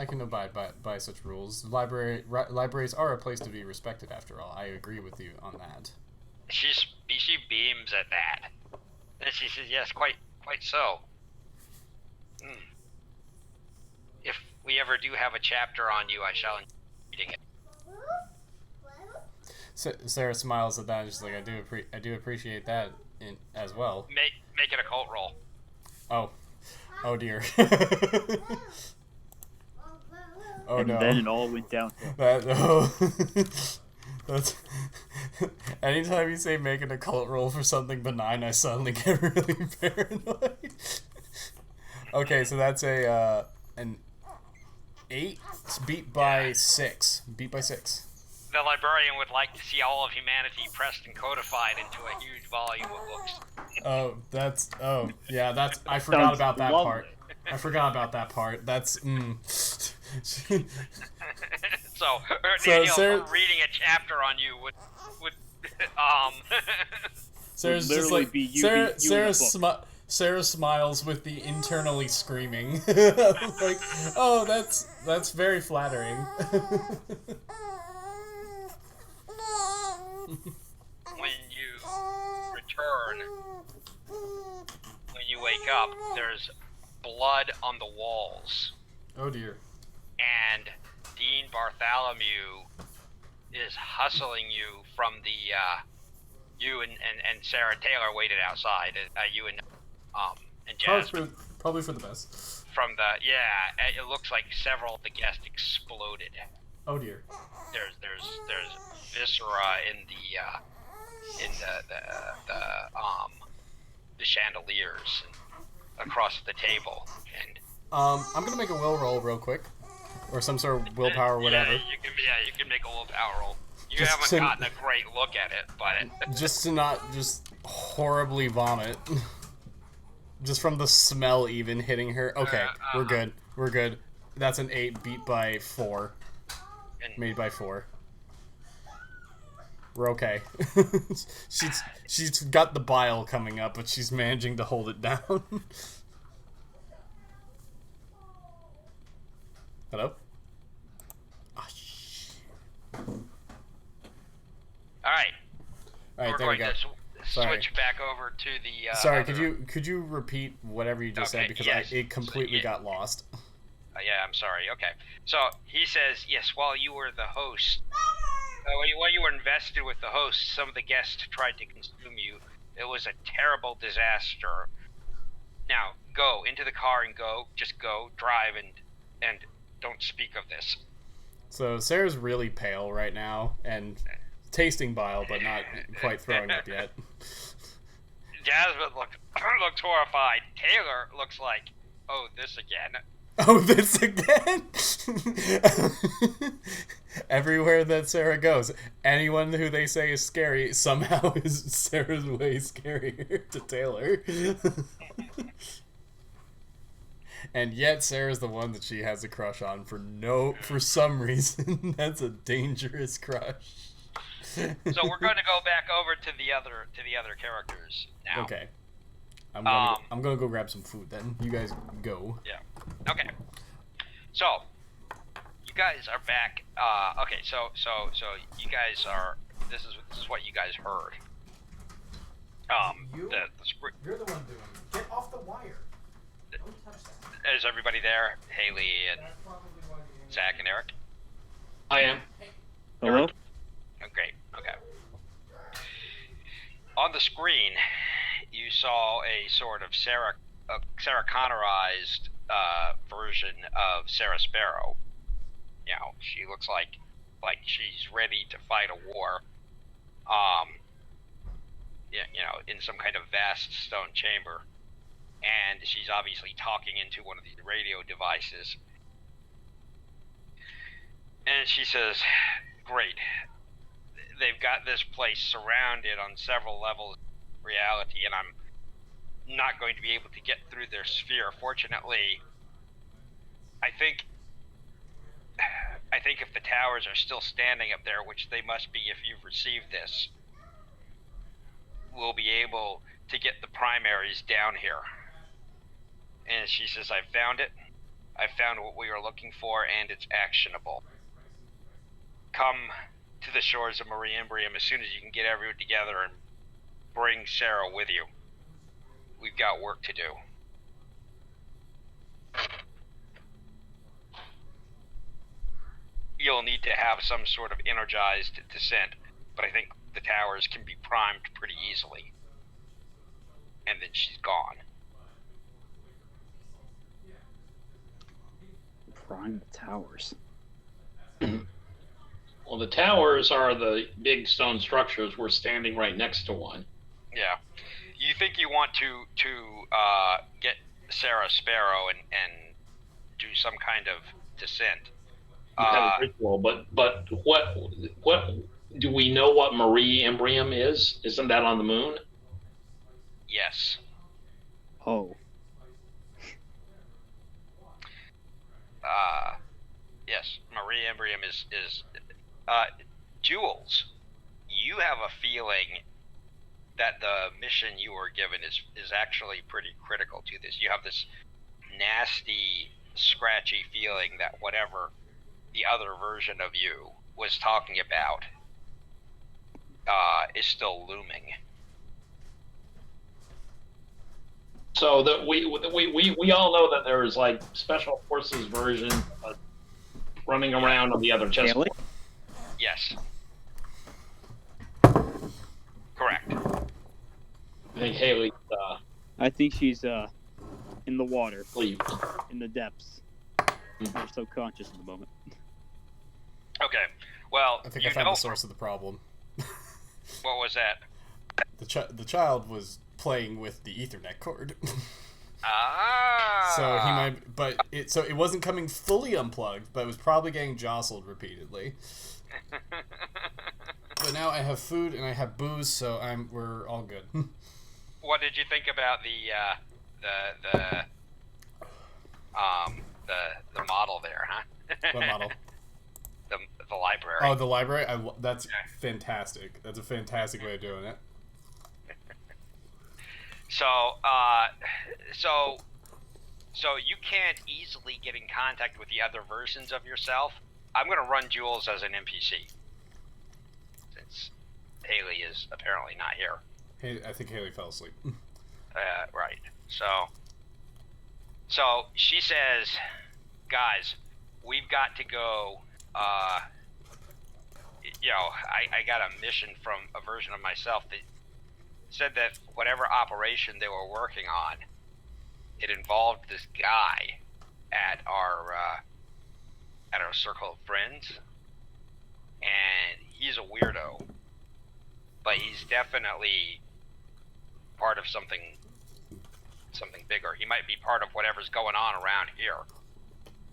can abide by such rules. Libraries are a place to be respected, after all. I agree with you on that. She beams at that. And she says, "Yes, quite so. If we ever do have a chapter on you, I shall enjoy reading it." Sarah smiles at that and she's like, I do appreciate that as well. Make it a cult roll. Oh dear. Oh and no. then it all went downhill. That's anytime you say make an occult roll for something benign, I suddenly get really paranoid. Okay, so that's an 8 beat by 6. Beat by 6. The librarian would like to see all of humanity pressed and codified into a huge volume of books. I forgot about that part. I forgot about that part. That's So, So Daniel, Sarah- reading a chapter on you would Sarah's just literally like be you, Sarah. you in a book. Sarah smiles with the internally screaming, like, "Oh, that's very flattering." when you return, when you wake up, there's blood on the walls, Oh dear. and Dean Bartholomew is hustling you from the. You and Sarah Taylor waited outside. You and Jasmine. Probably for the best. From the it looks like several of the guests exploded. Oh dear. There's viscera in the chandeliers and across the table, and I'm gonna make a will roll real quick, or some sort of willpower, or whatever. you can make a willpower roll. You Just haven't to- gotten a great look at it, but Just to not just horribly vomit. Just from the smell even hitting her. Okay, we're good. We're good. That's an 8 beat by 4. and Made by 4. We're okay. she's got the bile coming up, but she's managing to hold it down. Hello? Ah, shit. all right, Alright, we're there we going go. to Sorry. switch back over to the. Sorry, other- could you repeat whatever you just Okay, said, because yes. it completely So, yeah. got lost. Yeah, I'm sorry. Okay, so he says yes. While you were the host, while you were invested with the host, some of the guests tried to consume you. It was a terrible disaster. Now go into the car and go. Just go, drive, and don't speak of this. So Sarah's really pale right now and tasting bile, but not quite throwing up yet. Jasmine looks horrified. Taylor looks like, oh, this again. Oh, this again? Everywhere that Sarah goes, anyone who they say is scary somehow is Sarah's way scarier to Taylor. And yet Sarah's the one that she has a crush on for some reason. That's a dangerous crush. So we're going to go back over to the other characters now. Okay. I'm gonna go grab some food then. You guys go. Yeah. Okay. So you guys are back. Okay. So you guys are. This is what you guys heard. The You're the one doing it. Get off the wire. Don't touch that. is everybody there? Haley and That's probably why the Zach and Eric. I am. Hello? Oh, great. Okay. On the screen, you saw a sort of Sarah Connorized version of Sarah Sparrow. You know, she looks like she's ready to fight a war. Yeah, you know, in some kind of vast stone chamber, and she's obviously talking into one of these radio devices. And she says, "Great. They've got this place surrounded on several levels of reality, and I'm not going to be able to get through their sphere. Fortunately, I think if the towers are still standing up there, which they must be if you've received this, we'll be able to get the primaries down here." And she says, "I found it. I found what we are looking for, and it's actionable. Come to the shores of Marie Imbrium as soon as you can get everyone together and bring Sarah with you. We've got work to do." You'll need to have some sort of energized descent, but I think the towers can be primed pretty easily. And then she's gone. Prime the towers. Well, the towers are the big stone structures. We're standing right next to one. Yeah. You think you want to get Sarah Sparrow and do some kind of descent? We have a ritual, but what do we know what Marie Imbrium is? Isn't that on the moon? Yes. Oh. Embrium is Jules. You have a feeling that the mission you were given is actually pretty critical to this. You have this nasty, scratchy feeling that whatever the other version of you was talking about is still looming. So that we all know that there's like special forces version running around on the other chessboard. Yes. Correct. I think Haley. I think she's in the water, Sleep. in the depths. We're so conscious at the moment. Okay. Well, I think I found the source of the problem. What was that? The child was playing with the Ethernet cord. Ah. So he might, but it wasn't coming fully unplugged, but it was probably getting jostled repeatedly. But now I have food and I have booze, so we're all good. What did you think about the model there, huh? What model? The library. Oh, the library. That's fantastic. That's a fantastic way of doing it. So you can't easily get in contact with the other versions of yourself. I'm gonna run Jules as an NPC since Haley is apparently not here. I think Haley fell asleep. Right. So she says, guys, we've got to go. I got a mission from a version of myself that said that whatever operation they were working on, it involved this guy at our circle of friends, and he's a weirdo, but he's definitely part of something bigger. He might be part of whatever's going on around here.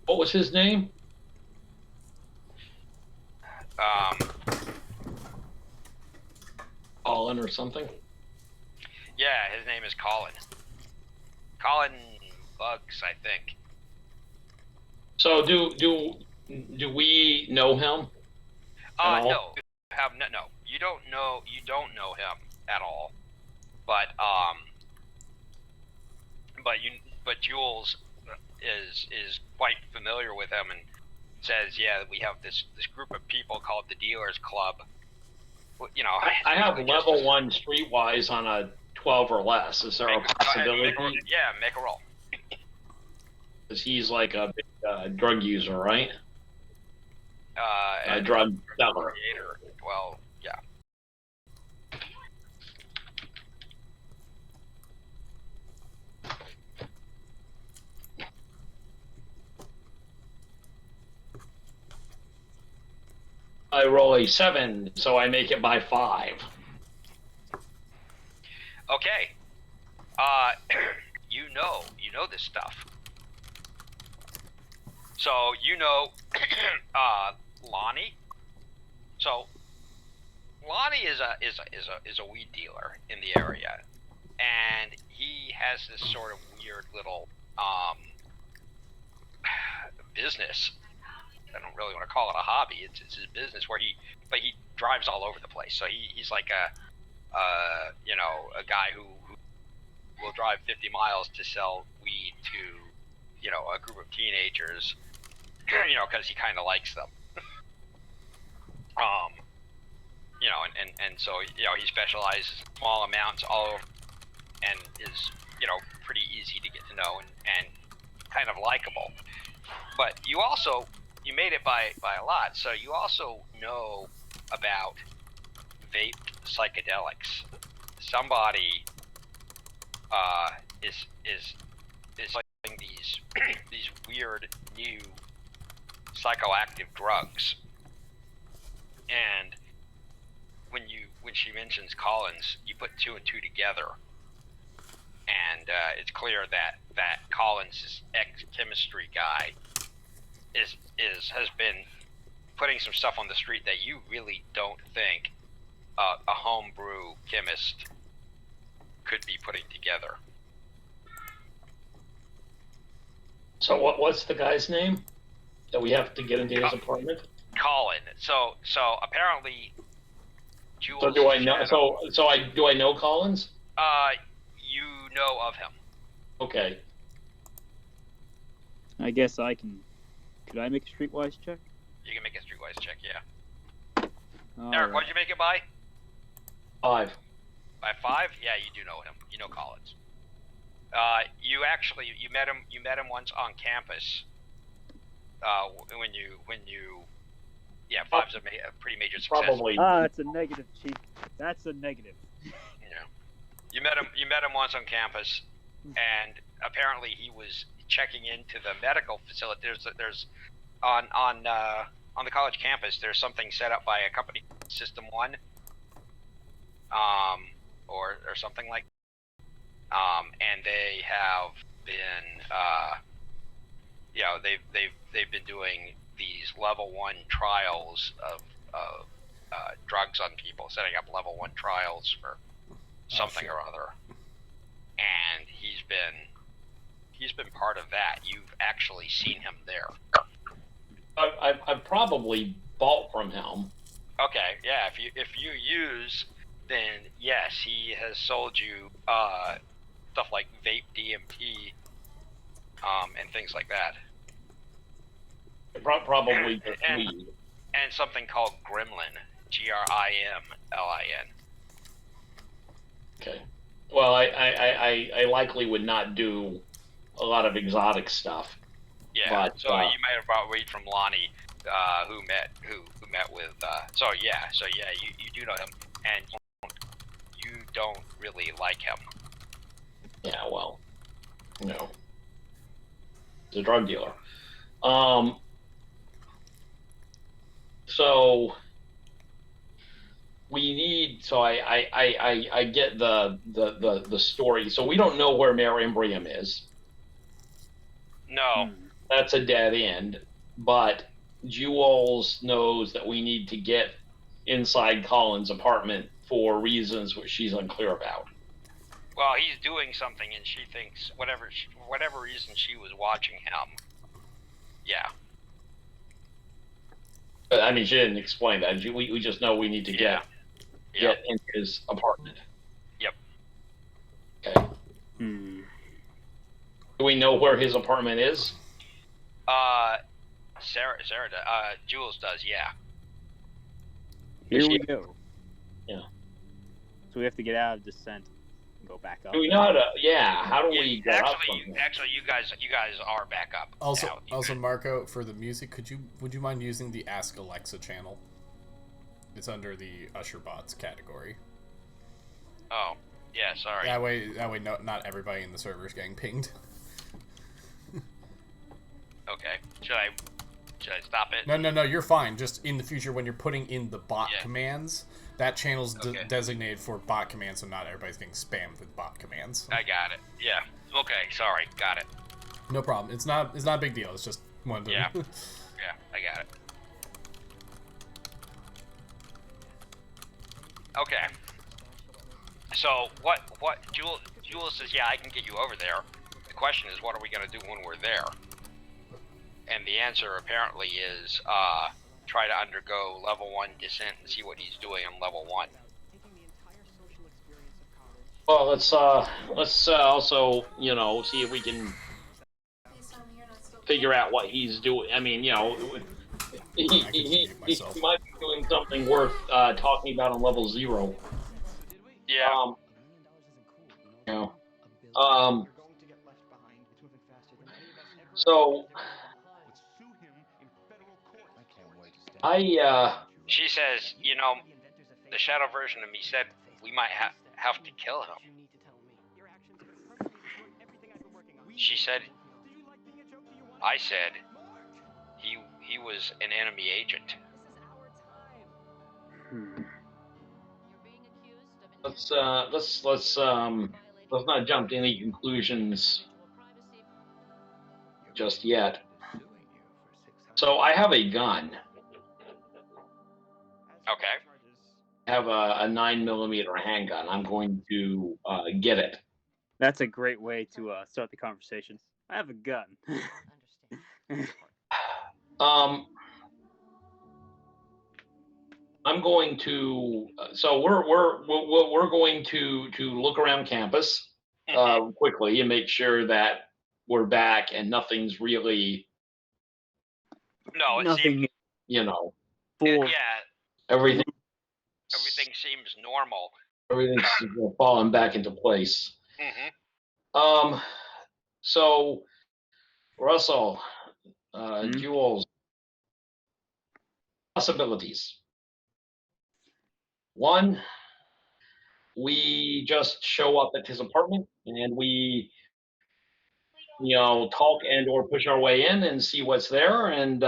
What was his name? Colin or something? Yeah, his name is Colin. Colin Bugs, I think. So do we know him? No. No. You don't know him at all. But Jules is quite familiar with him and says, yeah, we have this group of people called the Dealers Club. You know, I have level 1 streetwise on a 12 or less. Is there a possibility? Make a roll. Because he's like a big drug user, right? A drug seller. Well, yeah. I roll a 7, so I make it by 5. Okay. You know this stuff. So you know Lonnie. So Lonnie is a weed dealer in the area, and he has this sort of weird little business. I don't really want to call it a hobby. It's his business where he drives all over the place. So he's like a guy who will drive 50 miles to sell weed to, a group of teenagers, because he kind of likes them. And so, he specializes in small amounts all over and is, pretty easy to get to know and kind of likable. But you made it by a lot, so you also know about vape psychedelics. Somebody is selling these these weird new psychoactive drugs, and when she mentions Collins, you put 2 and 2 together, and it's clear that Collins' ex-chemistry guy has been putting some stuff on the street that you really don't think a homebrew chemist could be putting together. So what's the guy's name? that we have to get into his apartment? Colin. So apparently, Jules. So do I know? Do I know Collins? You know of him. Okay. I guess I can. Could I make a streetwise check? You can make a streetwise check, yeah. All Eric, right. what'd you make it by? 5. By 5? Yeah, you do know him. You know Collins. You met him. You met him once on campus. When you. Yeah, 5's a pretty major success. Probably. That's a negative, Chief. That's a negative. Yeah. You met him once on campus, and apparently he was checking into the medical facility. There's on the college campus. There's something set up by a company, System 1, or something like. And they have been, they've been doing these level 1 trials of drugs on people, setting up level 1 trials for something or other, and he's been part of that. You've actually seen him there. I've probably bought from him. Okay, yeah. If you use, then yes, he has sold you stuff like vape DMT, and things like that. Probably and something called Gremlin, GRIMLIN. Okay. Well, I likely would not do a lot of exotic stuff. Yeah. But, so you might have brought weed from Lonnie, who met with. So yeah, you do know him, and you don't really like him. Yeah. Well, no. He's a drug dealer. So we need. So I get the story. So we don't know where Marimbrium is. No. That's a dead end. But Jules knows that we need to get inside Colin's apartment for reasons which she's unclear about. Well, he's doing something, and she thinks whatever reason she was watching him. Yeah. I mean, she didn't explain that. We just know we need to get in his apartment. Yep. Okay. Do we know where his apartment is? Jules does, yeah. Here we go. Yeah. So we have to get out of descent and go back up. Do we know how to? Yeah. How do we get up from here? Actually, you guys are back up. Also, Marco, for the music, would you mind using the Ask Alexa channel? It's under the UsherBots category. Oh, yeah. Sorry. That way, not everybody in the server is getting pinged. Okay. Should I stop it? No, you're fine. Just in the future, when you're putting in the bot commands, that channel's designated for bot commands, so not everybody's getting spammed with bot commands. I got it. Yeah. Okay. Sorry. Got it. No problem. It's not a big deal. It's just one to. Yeah. Yeah. I got it. Okay. So what? Jules says, yeah, I can get you over there. The question is, what are we gonna do when we're there? And the answer apparently is try to undergo level 1 descent and see what he's doing on level 1. Well, let's also see if we can figure out what he's doing. I mean, he might be doing something worth talking about on level 0. Yeah. So She says, the shadow version of me said we might have to kill him. She said, I said, he was an enemy agent. Let's not jump to any conclusions just yet. So I have a gun. Okay. I have a 9mm handgun. I'm going to get it. That's a great way to start the conversation. I have a gun. I'm going to. So we're going to look around campus quickly and make sure that we're back and nothing's really, No, it Nothing. seems. you know, Full. Yeah, everything seems normal. everything's falling back into place. Mm-hmm. So Russell, Hmm? Jules, possibilities. One, we just show up at his apartment and we, talk and or push our way in and see what's there, and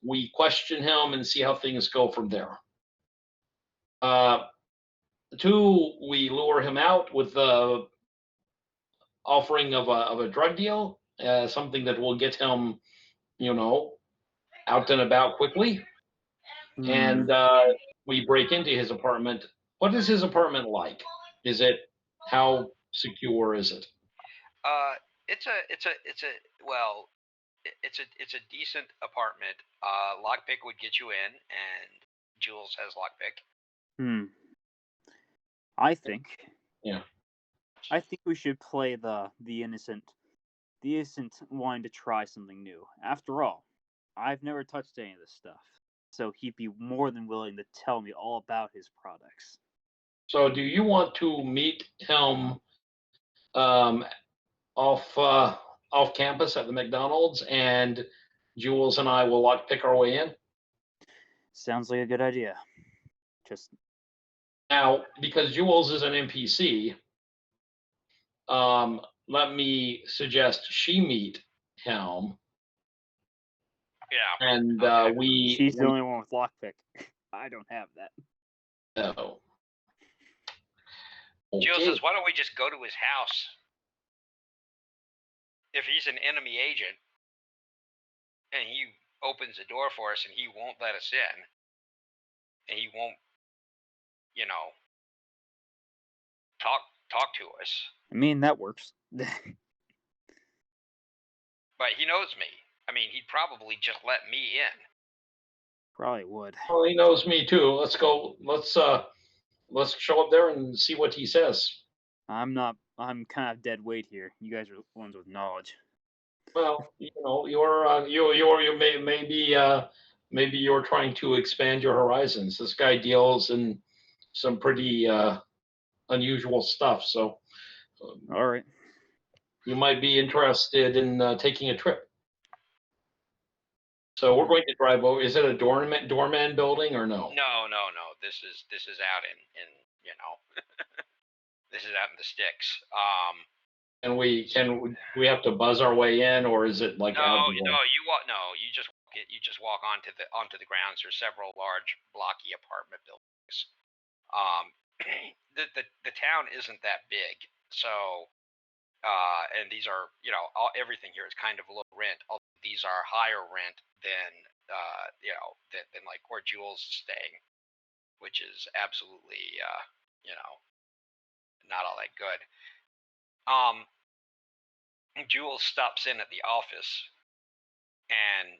we question him and see how things go from there. Uh, Two, we lure him out with the offering of a drug deal, something that will get him, out and about quickly. And we break into his apartment. What is his apartment like? Is it how secure is it? It's a well, it's a decent apartment. Lockpick would get you in, and Jules has lockpick. I think. Yeah. I think we should play the innocent wanting to try something new. After all, I've never touched any of this stuff, so he'd be more than willing to tell me all about his products. So, do you want to meet him um, off campus at the McDonald's, and Jules and I will pick our way in? Sounds like a good idea. Just Now, because Jules is an NPC, let me suggest she meet him, Yeah. and Okay. she's the only one with lockpick. I don't have that. Oh. Jules Okay. says, "Why don't we just go to his house? If he's an enemy agent, and he opens the door for us, and he won't let us in, and he won't, talk to us. I mean, that works. But he knows me. I mean, he'd probably just let me in. Probably would. Well, he knows me too. Let's go. Let's show up there and see what he says. I'm kind of dead weight here. You guys are the ones with knowledge. Well, maybe you're trying to expand your horizons. This guy deals in some pretty unusual stuff, so All right. you might be interested in taking a trip. So we're going to drive over. Is it a doorman building or no? No. This is out in this is out in the sticks. And we have to buzz our way in, or is it like No, you just walk onto the grounds. There's several large blocky apartment buildings. The town isn't that big, so and these are everything here is kind of low rent. Although these are higher rent than than like where Jules is staying, which is absolutely not all that good. Jules stops in at the office and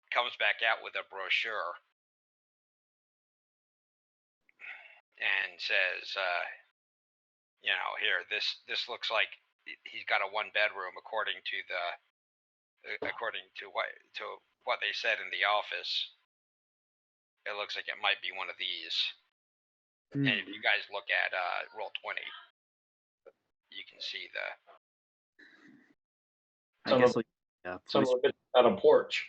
comes back out with a brochure and says, here, this looks like he's got a 1-bedroom according to what they said in the office. It looks like it might be one of these. And if you guys look at roll 20, you can see some of it at a porch.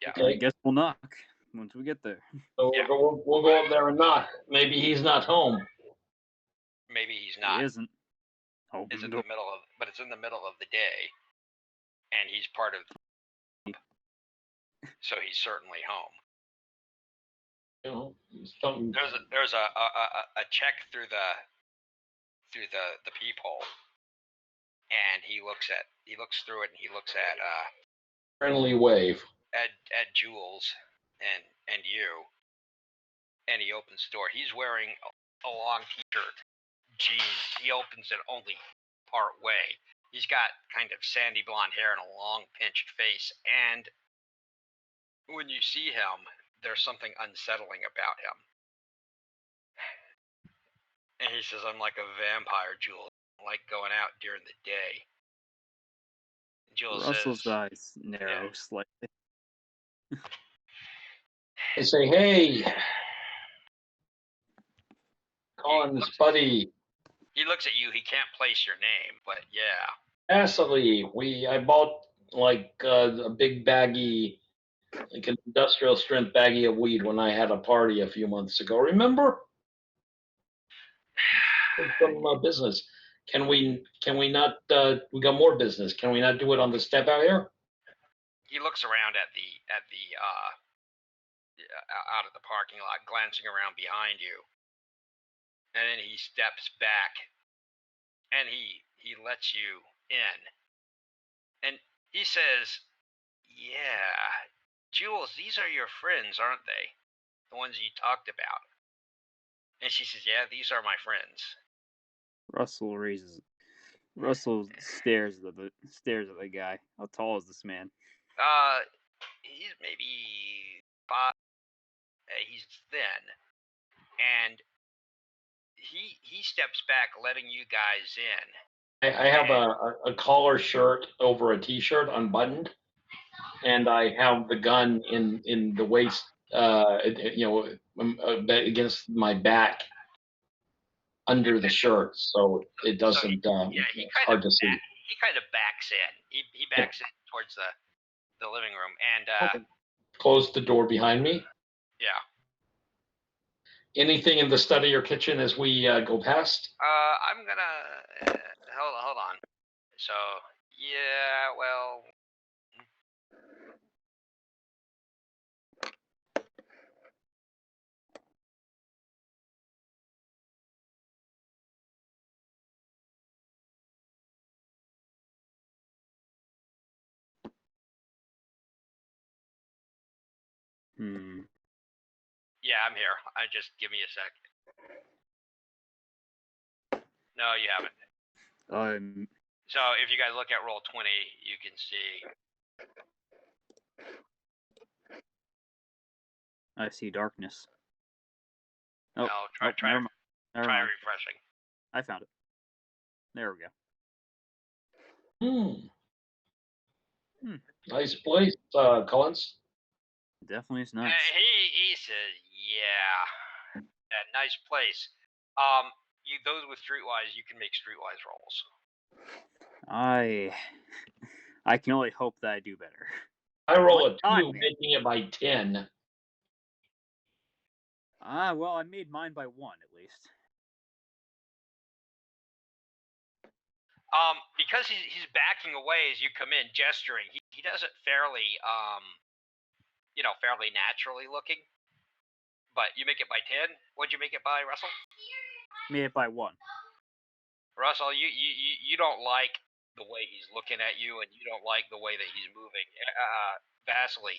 Yeah. Okay. I guess we'll knock once we get there. So Yeah. we'll go up there and knock. Maybe he's not home. Maybe he's not. He isn't. It's in the middle of the day, and he's part of. So he's certainly home. There's a check through the peephole, and he looks through it, and he looks at friendly wave at Jules and you, and he opens the door. He's wearing a long t-shirt, jeans. He opens it only part way. He's got kind of sandy blonde hair and a long pinched face, and when you see him, there's something unsettling about him. And he says, I'm like a vampire, Jules. I like going out during the day. Jules Russell's says, eyes narrow slightly. I say, hey, Collins, buddy, he looks at you. He can't place your name, but yeah. Vaseline. I bought like a big baggie, like an industrial strength baggie of weed when I had a party a few months ago. Remember? Some business. Can we not? We got more business. Can we not do it on the step out here? He looks around at the out of the parking lot, glancing around behind you, and then he steps back, and he lets you in, and he says, "Yeah, Jules, these are your friends, aren't they? The ones you talked about." And she says, "Yeah, these are my friends." Russell stares at the guy. How tall is this man? He's maybe 5. He's thin, and he steps back, letting you guys in. I have a collar shirt over a t-shirt unbuttoned, and I have the gun in the waist, against my back under the shirt, so it doesn't. He hard to see. He kind of backs in. He backs in towards the living room, and Close the door behind me. yeah. Anything in the study or kitchen as we go past? I'm gonna hold on. So yeah, well. Yeah, I'm here. Just give me a sec. No, you haven't. So if you guys look at roll 20, you can see. I see darkness. Oh, No, try never mind. Try refreshing. I found it. There we go. Nice place, Collins. Definitely is nice. He says, yeah, nice place. Those with Streetwise, you can make Streetwise rolls. I can only hope that I do better. I roll a 2, making it by 10. Well, I made mine by 1 at least. Because he's backing away as you come in, gesturing. He does it fairly, fairly naturally looking. But you make it by 10. What'd you make it by, Russell? Made it by 1. Russell, you don't like the way he's looking at you, and you don't like the way that he's moving. Vasily,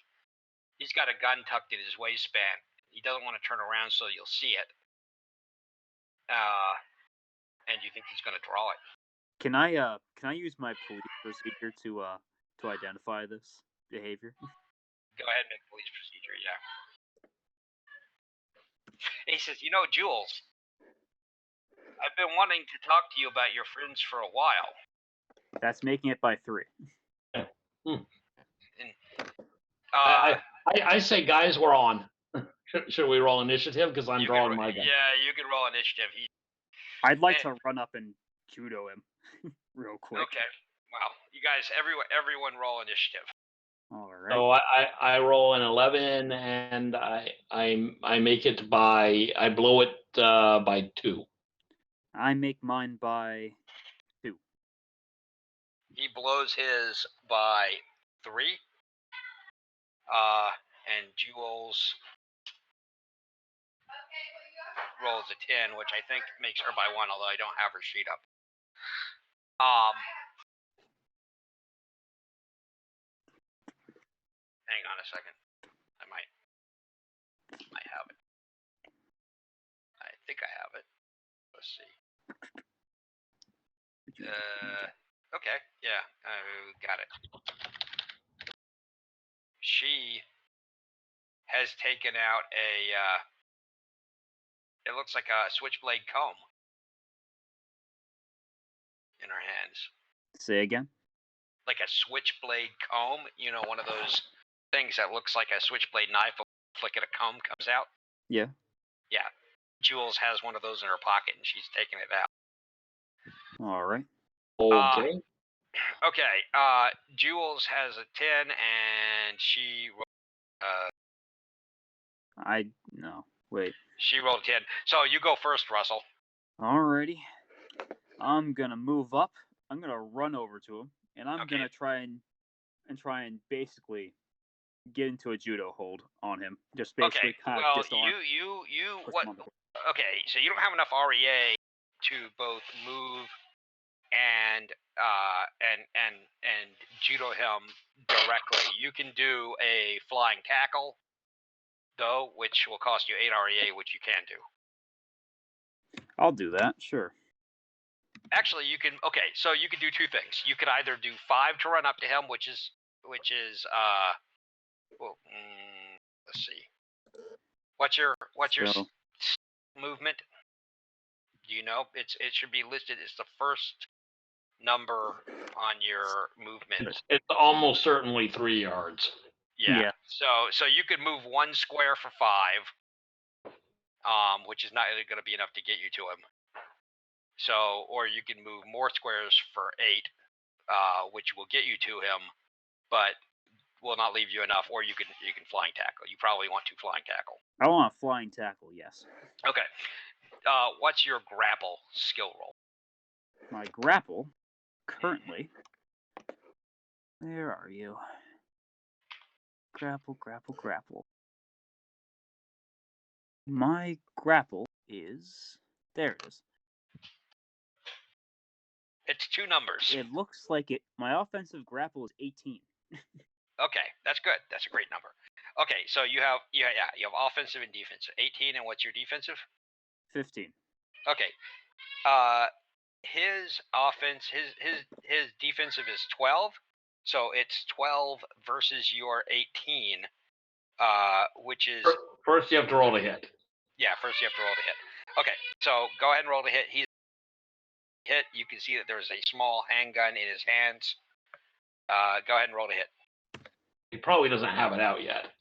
he's got a gun tucked in his waistband. He doesn't want to turn around so you'll see it. And you think he's going to draw it. Can I use my police procedure to identify this behavior? Go ahead and make police procedure, yeah. And he says, Jules, I've been wanting to talk to you about your friends for a while. That's making it by 3. I say, guys, we're on. Should we roll initiative? Because I'm drawing my gun. Yeah, you can roll initiative. I'd like to run up and judo him real quick. Okay. Well, you guys, everyone roll initiative. All right. So I roll an 11, and I make it by, I blow it by 2. I make mine by 2. He blows his by 3. And Jules rolls a 10, which I think makes her by 1, although I don't have her sheet up. Hang on a second. I might have it. I think I have it. Let's see. Okay, yeah, got it. She has taken out a. It looks like a switchblade comb in her hands. Say again. Like a switchblade comb. You know, one of those things that looks like a switchblade knife. A flick of a comb comes out. Yeah. Yeah. Jules has one of those in her pocket, and she's taking it out. All right. Okay. Okay. Jules has a 10, and she. No. Wait. She rolled a 10. So you go first, Russell. Alrighty. I'm gonna move up. I'm gonna run over to him, and I'm Okay. gonna try and basically get into a judo hold on him. Just basically Okay. kind Well, of disarm. you push what? him on the ground. Okay, so you don't have enough REA to both move and judo him directly. You can do a flying tackle, though, which will cost you 8 REA, which you can do. I'll do that. Sure. Actually, you can. Okay, so you could do two things. You could either do 5 to run up to him, which is well, let's see. What's your So- movement? Do you know? It should be listed as the first number on your movement. It's almost certainly 3 yards. Yeah. So you could move 1 square for 5, which is not going to be enough to get you to him. So, or you can move more squares for 8, which will get you to him, but will not leave you enough. Or you can flying tackle. You probably want to flying tackle. I want a flying tackle. Yes. Okay. What's your grapple skill roll? My grapple currently. Where are you? Grapple. My grapple is there. It is. It's 2 numbers. It looks like it. My offensive grapple is 18. Okay, that's good. That's a great number. Okay, so you have offensive and defensive. 18, and what's your defensive? 15. Okay. His offense, his defensive is 12, so it's 12 versus your 18, which is First, you have to roll to hit. yeah. First, you have to roll to hit. Okay, so go ahead and roll to hit. He's hit. You can see that there's a small handgun in his hands. Go ahead and roll to hit. He probably doesn't have it out yet.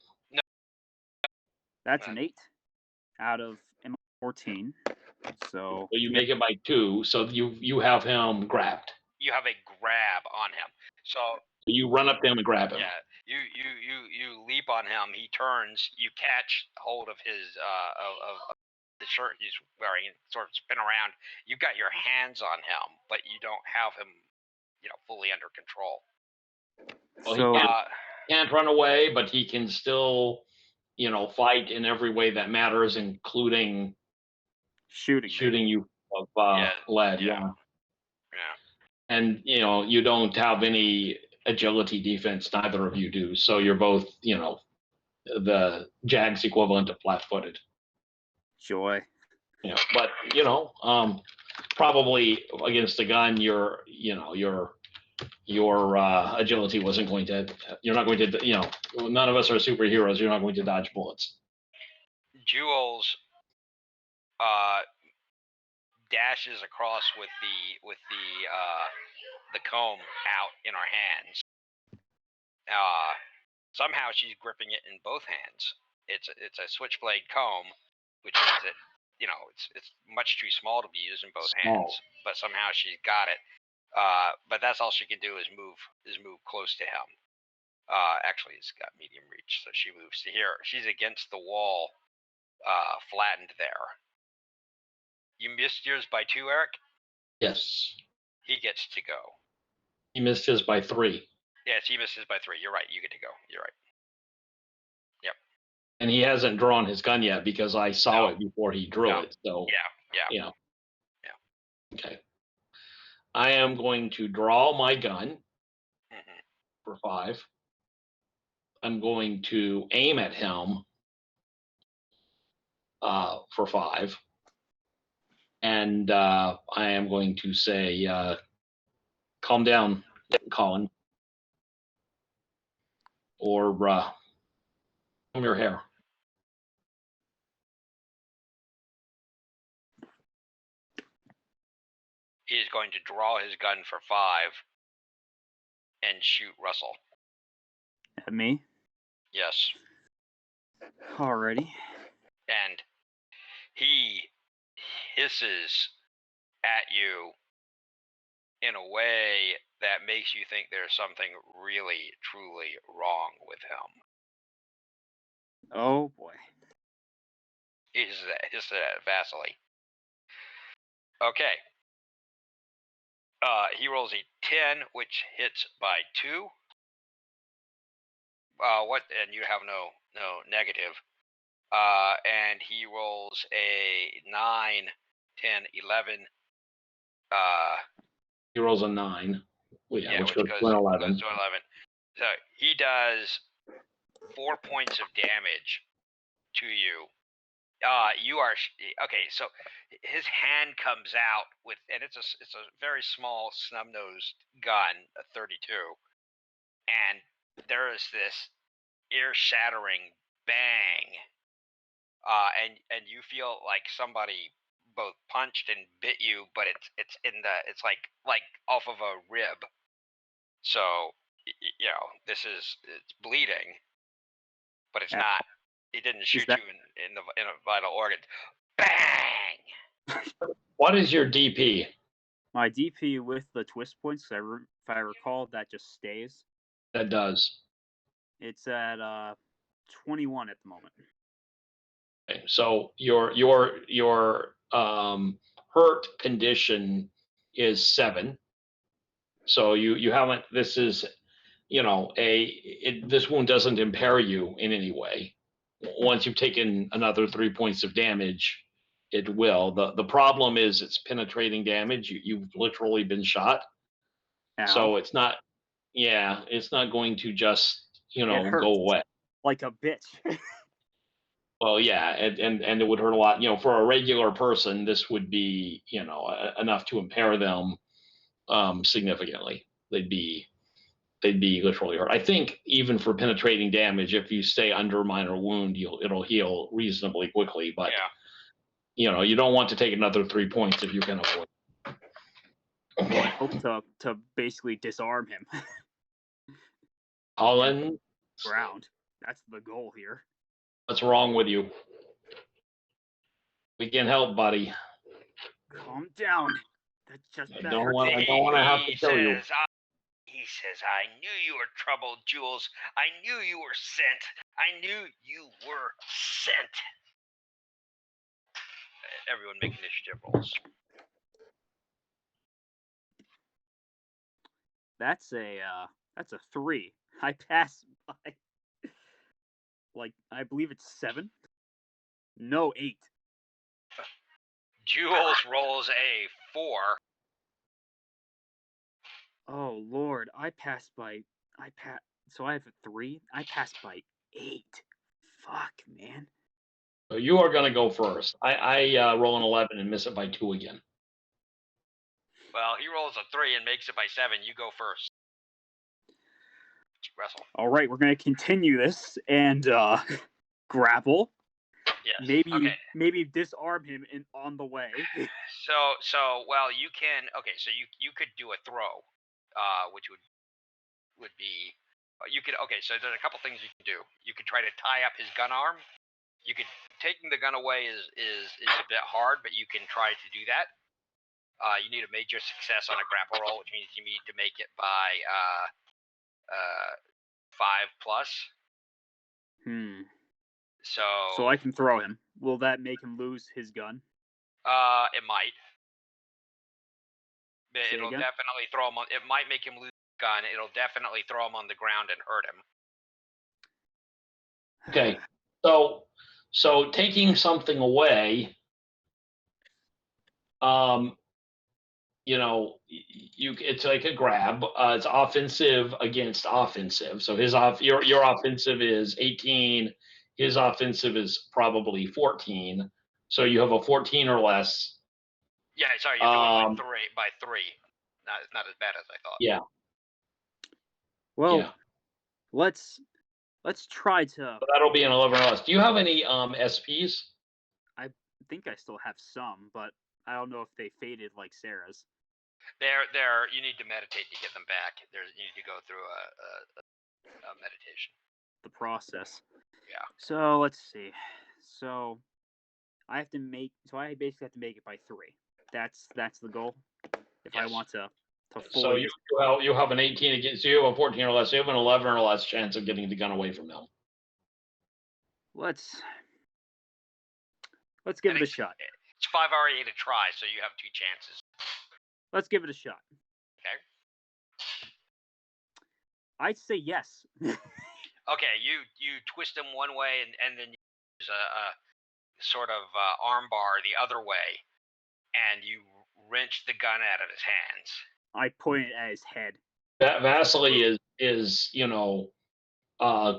That's an 8 out of 14. So you make it by 2, so you have him grabbed. You have a grab on him. So you run up to him and grab him. yeah, you leap on him. He turns. You catch hold of his of the shirt he's wearing and sort of spin around. You've got your hands on him, but you don't have him, fully under control. Well, so he can't run away, but he can still, fight in every way that matters, including shooting you of lead. Yeah. And you don't have any agility defense. Neither of you do. So you're both, the Jags equivalent of flat-footed. Joy. But probably against a gun, your agility wasn't going to. You're not going to. None of us are superheroes. You're not going to dodge bullets. Jules dashes across with the comb out in her hands. Somehow she's gripping it in both hands. It's a switchblade comb, which means that it's much too small to be used in both hands. But somehow she's got it. But that's all she can do is move close to him. Actually, it's got medium reach, so she moves to here. She's against the wall, flattened there. You missed yours by 2, Eric? Yes. He gets to go. He missed his by 3. Yes, he missed his by 3. You're right. You get to go. You're right. Yep. And he hasn't drawn his gun yet because I saw it before he drew it. So yeah. Okay. I am going to draw my gun for 5. I'm going to aim at him for 5. And I am going to say, calm down, Colin. Or comb your hair. he is going to draw his gun for 5 and shoot Russell. At me? Yes. Alrighty. And he hisses at you in a way that makes you think there's something really, truly wrong with him. Oh boy. He hisses at Vasily. Okay. He rolls a 10, which hits by 2. What? And you have no negative. And he rolls a 9, 10, 11. He rolls a 9. Well, yeah, which goes to an goes 11. to 11. So he does 4 points of damage to you. You are okay. So his hand comes out with, and it's a very small snub-nosed gun, a 32, and there is this ear-shattering bang, and you feel like somebody both punched and bit you, but it's like off of a rib. So it's bleeding, but it's not. It didn't shoot you in a vital organ. Bang! What is your DP? My DP with the twist points, if I recall, that just stays. That does. It's at 21 at the moment. Okay, so your hurt condition is 7. So you haven't. This is, this wound doesn't impair you in any way. Once you've taken another 3 points of damage, it will. The problem is it's penetrating damage. You've literally been shot. Ow. So it's not. Yeah, it's not going to just It hurts go away. like a bitch. Well, yeah, and it would hurt a lot. For a regular person, this would be enough to impair them significantly. They'd be literally hurt. I think even for penetrating damage, if you stay under minor wound, it'll heal reasonably quickly. But you don't want to take another 3 points if you can avoid. Well, I hope to basically disarm him. Colin, Ground. That's the goal here. what's wrong with you? We can help, buddy. Calm down. That's just I that don't hurts. want to have to kill you. He says, I knew you were troubled, Jules. I knew you were sent. I knew you were sent. Everyone make initiative rolls. That's a 3. I pass by, like, I believe it's 7. No, 8. Jules rolls a 4. Oh Lord, so I have a 3. I passed by 8. Fuck, man. So you are going to go first. I roll an 11 and miss it by 2 again. Well, he rolls a 3 and makes it by 7. You go first. Wrestle. All right, we're gonna continue this and grapple. Yes. Maybe disarm him on the way. So well, you can. Okay, so you could do a throw, which would be. You could. Okay, so there's a couple things you can do. You could try to tie up his gun arm. You could taking the gun away is a bit hard, but you can try to do that. You need a major success on a grapple roll, which means you need to make it by 5+. So I can throw him. Will that make him lose his gun? It might. It'll definitely throw him on. It might make him lose his gun. It'll definitely throw him on the ground and hurt him. Okay, so taking something away, it's like a grab. It's offensive against offensive. So your offensive is 18. His offensive is probably 14. So you have a 14 or less. Yeah, sorry, you're doing by 3. Not as bad as I thought. Yeah. Well, let's try to. So that'll be an 11 or less. Do you have any SPs? I think I still have some, but I don't know if they faded like Sarah's. You need to meditate to get them back. You need to go through a meditation. The process. Yeah. So let's see. So I basically have to make it by 3. That's the goal. If I Yes. want to So fully. you have an 18 against, so you have a 14 or less. So you have an 11 or less chance of getting the gun away from them. Let's give it a shot. It's 5 RE to try, so you have 2 chances. Let's give it a shot. Okay. I'd say yes. Okay, you twist him one way and then you use a sort of arm bar the other way, and you wrench the gun out of his hands. I point it at his head. Vasily is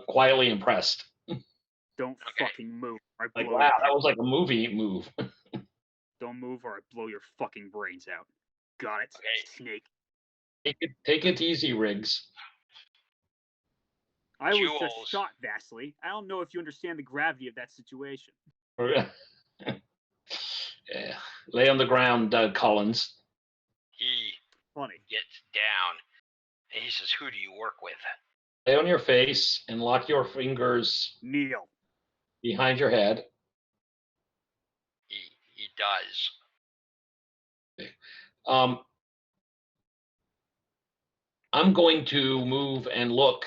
quietly impressed. Don't fucking move. Or I Like, blow wow, your that was like a movie move. Don't move or I blow your fucking brains out. Got it, Okay. Snake. Take it easy, Riggs. I was Jules. just shot, Vasily. I don't know if you understand the gravity of that situation. Yeah. Lay on the ground, Collins. He Funny. gets down, and he says, "Who do you work with?" Lay on your face and lock your fingers Kneel. behind your head. He does. I'm going to move and look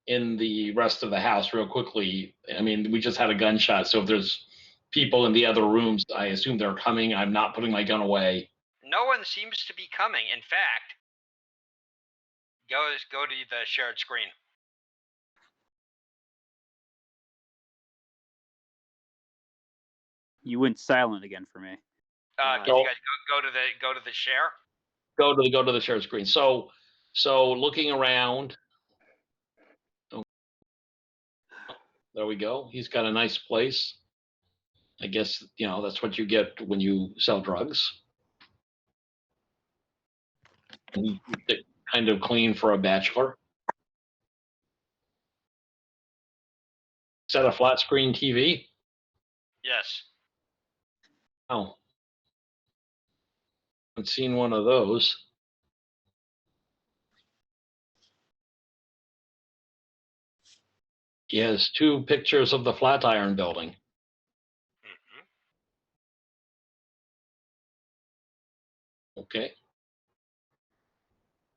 in the rest of the house real quickly. I mean, we just had a gunshot, so if there's people in the other rooms, I assume they're coming. I'm not putting my gun away. No one seems to be coming. In fact, go to the shared screen. You went silent again for me. Can you guys go to the share? Go to the share screen. So looking around. Oh, there we go. He's got a nice place. I guess that's what you get when you sell drugs. And he keeps it kind of clean for a bachelor. Is that a flat screen TV? Yes. Oh, I've seen one of those. He has 2 pictures of the Flatiron Building. Mm-hmm. Okay.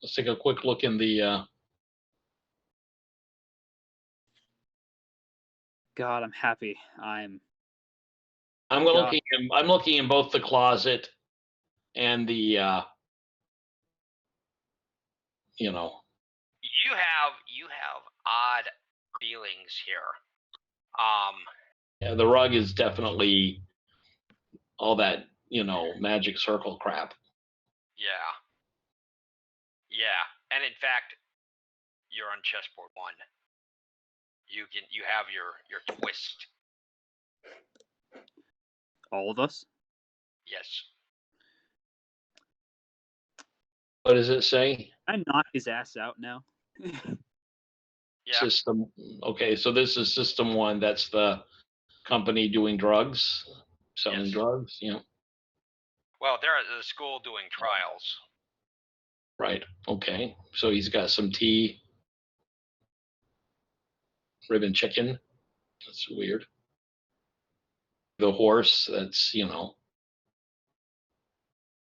Let's take a quick look in the. God, I'm happy. I'm looking in both the closet and the. You have odd feelings here. Yeah, the rug is definitely all that magic circle crap. Yeah. Yeah, and in fact, you're on chessboard 1. You have your twist. all of us. Yes. What does it say? I knock his ass out now. Yeah. System. Okay, so this is System 1. That's the company doing drugs, selling Yes. drugs. Yeah. Well, they're at the school doing trials. Right. Okay. So he's got some tea, ribbon chicken. That's weird. The horse. That's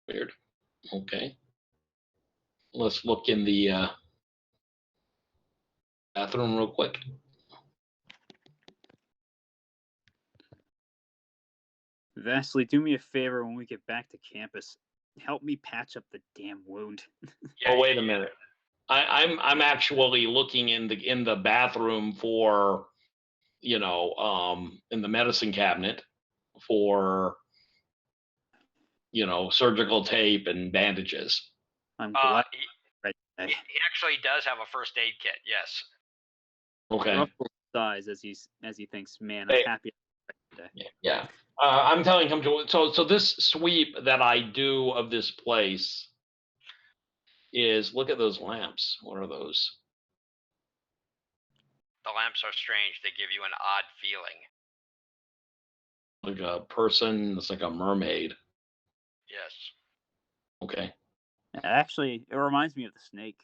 weird. Okay. Let's look in the bathroom real quick. Vasily, do me a favor when we get back to campus. Help me patch up the damn wound. Yeah, Oh, wait a minute. I'm actually looking in the bathroom for, in the medicine cabinet for, surgical tape and bandages. I'm glad. He actually does have a first aid kit. Yes. Okay. Ruffles sighs as he thinks, man, I'm happy today. Yeah. I'm telling him to. So this sweep that I do of this place is, look at those lamps. What are those? The lamps are strange. They give you an odd feeling. Like a person. It's like a mermaid. Yes. Okay. Actually, it reminds me of the Snake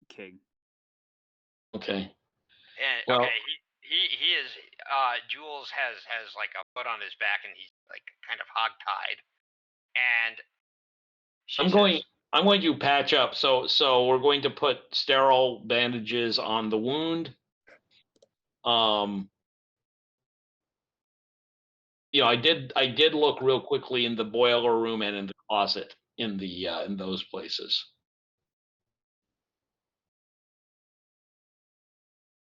King. Okay. And Well- okay, he is. Jules has like a foot on his back, and he's like kind of hogtied. And she I'm going to patch up. So we're going to put sterile bandages on the wound. I did look real quickly in the boiler room and in the closet in those places.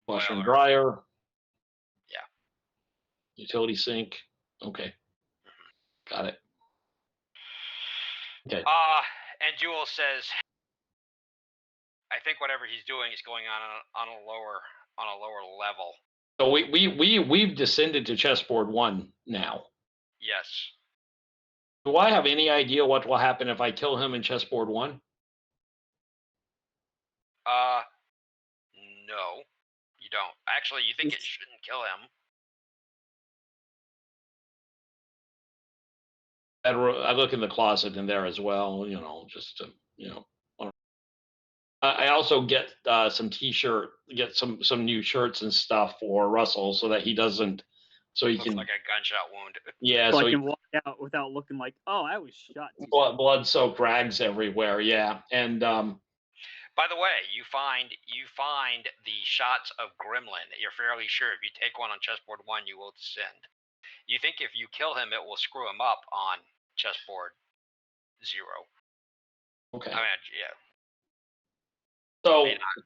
Washer and Boiler. dryer. Yeah. Utility sink. Okay. Got it. Okay. And Jules says, I think whatever he's doing is going on a lower level. So we've descended to chessboard 1 now. Yes. Do I have any idea what will happen if I kill him in chessboard 1? No, you don't. Actually, you think it shouldn't kill him. I look in the closet in there as well, just to, I also get some some new shirts and stuff for Russell so that he doesn't, so he Looks can, like a gunshot wound. yeah, So so I he, can walk out without looking like, oh, I was shot. blood-soaked rags everywhere, yeah, and By the way, you find the shots of Gremlin. You're fairly sure if you take one on chessboard 1, you will descend. You think if you kill him, it will screw him up on chessboard 0. okay. I mean, yeah.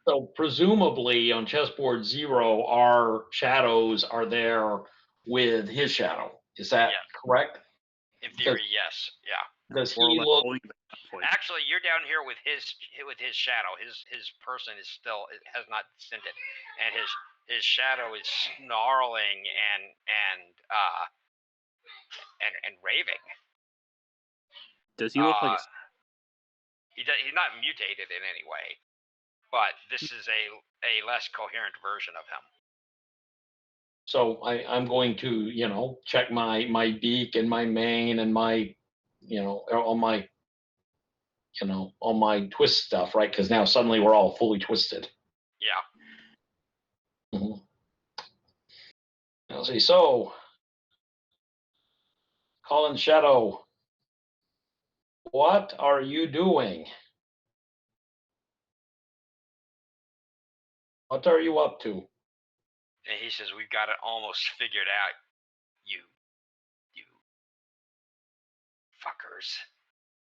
So presumably on chessboard 0, our shadows are there with his shadow. Is that correct? In theory, yes. Yeah. Does More or he less look? holding the gunpoint. Actually, you're down here with his shadow. His person is still has not descended, and his shadow is snarling and raving. Does he look like a... He's not mutated in any way, but this is a less coherent version of him. So I'm going to, check my beak and my mane and my, all my twist stuff, right? Because now suddenly we're all fully twisted. Yeah. Mm-hmm. I'll see. So, Colin Shadow, what are you doing? What are you up to? And he says, "We've got it almost figured out, you fuckers."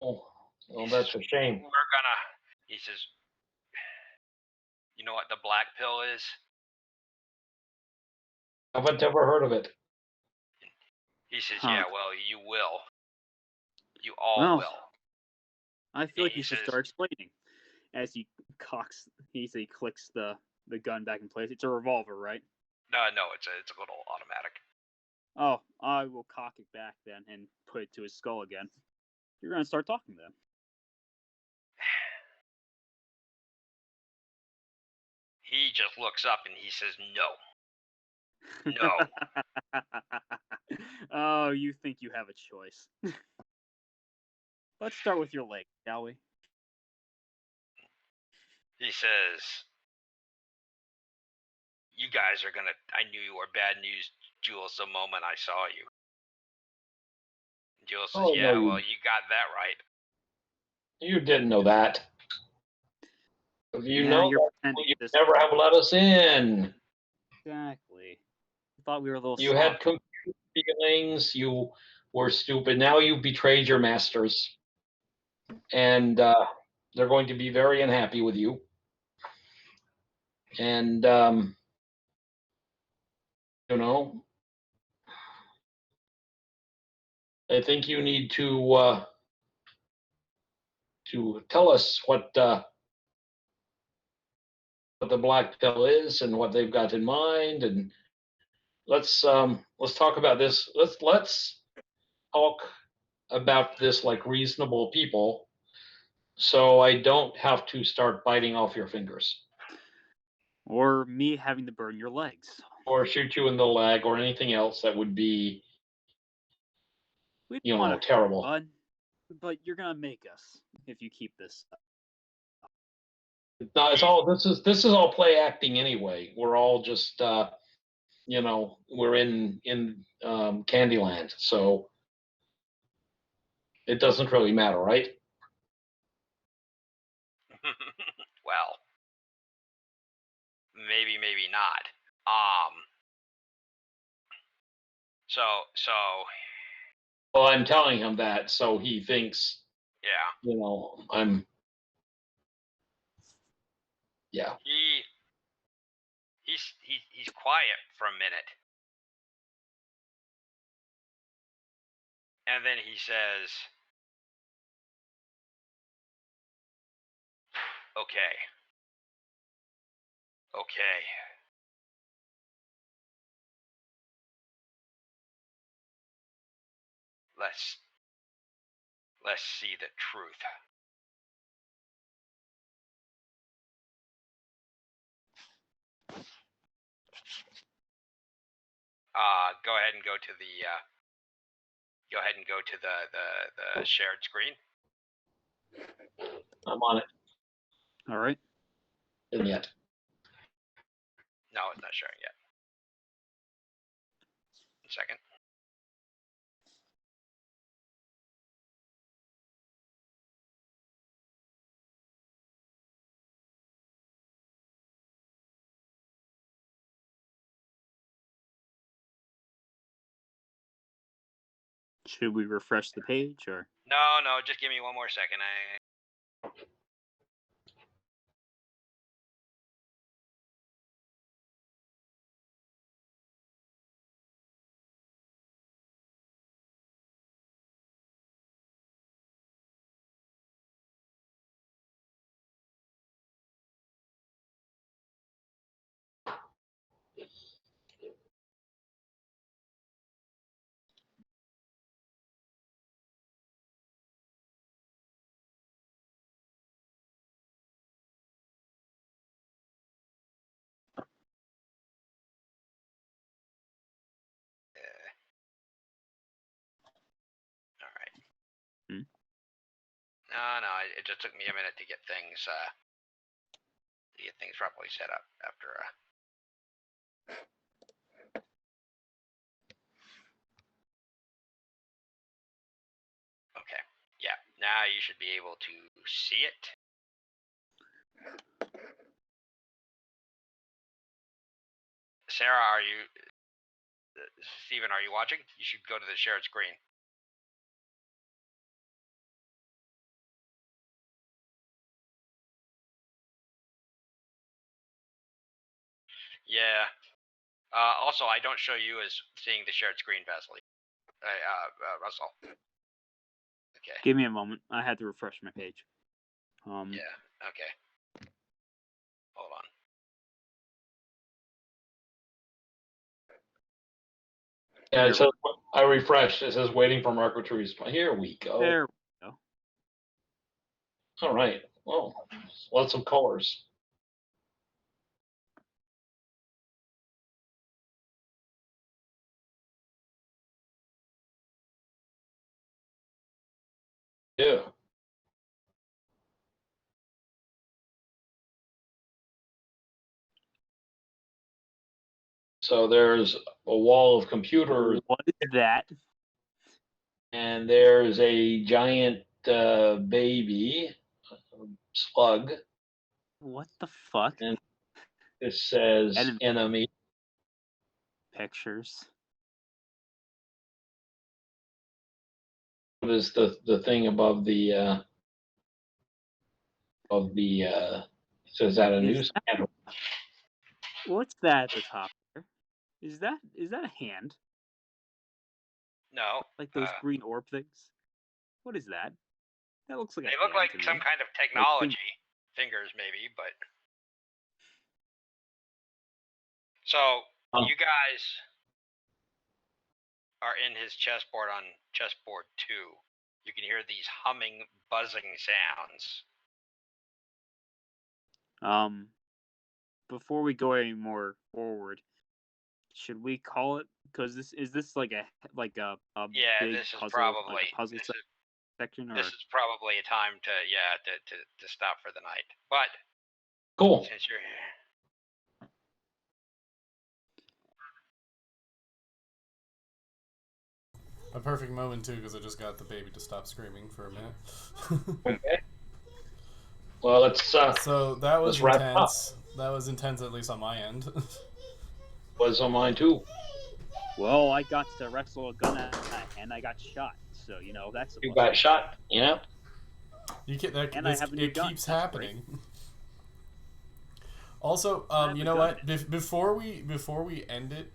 Oh, well, that's a shame. We're gonna. He says, "You know what the black pill is?" Haven't ever heard of it. He says, Huh. "Yeah, well, you will. You all Well, will." I feel like He you should says- start explaining. As he clicks the gun back in place. It's a revolver, right? No, it's a little automatic. Oh, I will cock it back then and put it to his skull again. You're gonna start talking then. He just looks up and he says, "No." No. Oh, you think you have a choice. Let's start with your leg, shall we? He says, "You guys are gonna. I knew you were bad news, Jules, the moment I saw you." Jules says, Oh, "Yeah, no, well, you got that right." You didn't know that. If you know you're that, pretending you this never have let us in. Exactly. I thought we were a little You had soft. confused feelings. You were stupid. Now you've betrayed your masters. And they're going to be very unhappy with you. And, I think you need to tell us what the black pill is and what they've got in mind, and let's talk about this. Let's talk about this like reasonable people, so I don't have to start biting off your fingers Or me having to burn your legs. or shoot you in the leg or anything else that would be We don't want to terrible. bud. But you're gonna make us if you keep this up. No, it's all this is all play acting anyway. We're all just we're in Candyland, so it doesn't really matter, right? Well, maybe not. So Well, I'm telling him that, so he thinks, yeah. I'm. Yeah. He's quiet for a minute. And then he says, "Okay. Okay. Let's see the truth." Go ahead and go to the shared screen. I'm on it. All right. And yet. No, it's not sharing yet. 1 second. Should we refresh the page or? No, just give me 1 more second. All right. No, it just took me a minute to get things properly set up after. Okay. Yeah. Now you should be able to see it. Sarah, Steven, are you watching? You should go to the shared screen. Yeah. Also, I don't show you as seeing the shared screen, Vasily. Russell. Okay. Give me a moment. I had to refresh my page. Yeah. Okay. Hold on. Yeah, it says, I refreshed. It says waiting for Marco to respond. Here we go. There we go. All right. Well, lots of colors. Yeah. So there's a wall of computers. What is that? And there's a giant baby slug. What the fuck? And it says enemy. Pictures. What is the thing above the says that a news channel? What's that at the top there? Is that a hand? No. Like those green orb things? What is that? That looks like They a look hand like to some me. kind of technology. Fingers, maybe, but. So, you guys are in his chessboard on chessboard 2. You can hear these humming, buzzing sounds. Before we go any more forward, should we call it? Because this like a yeah, big this is puzzle, probably like a puzzle set? section? Or this is probably a time to stop for the night. But Cool. since you're here, A perfect moment too, because I just got the baby to stop screaming for a minute. Okay. Well, let's So that was let's wrap up. intense. That was intense, at least on my end. Was on mine too. well, I got to wrestle a gun and I got shot. So that's a You plus. got shot. Yeah. You can, that, And I have a new it gun. keeps That's happening. Also, have you a know gun. what? Before we end it,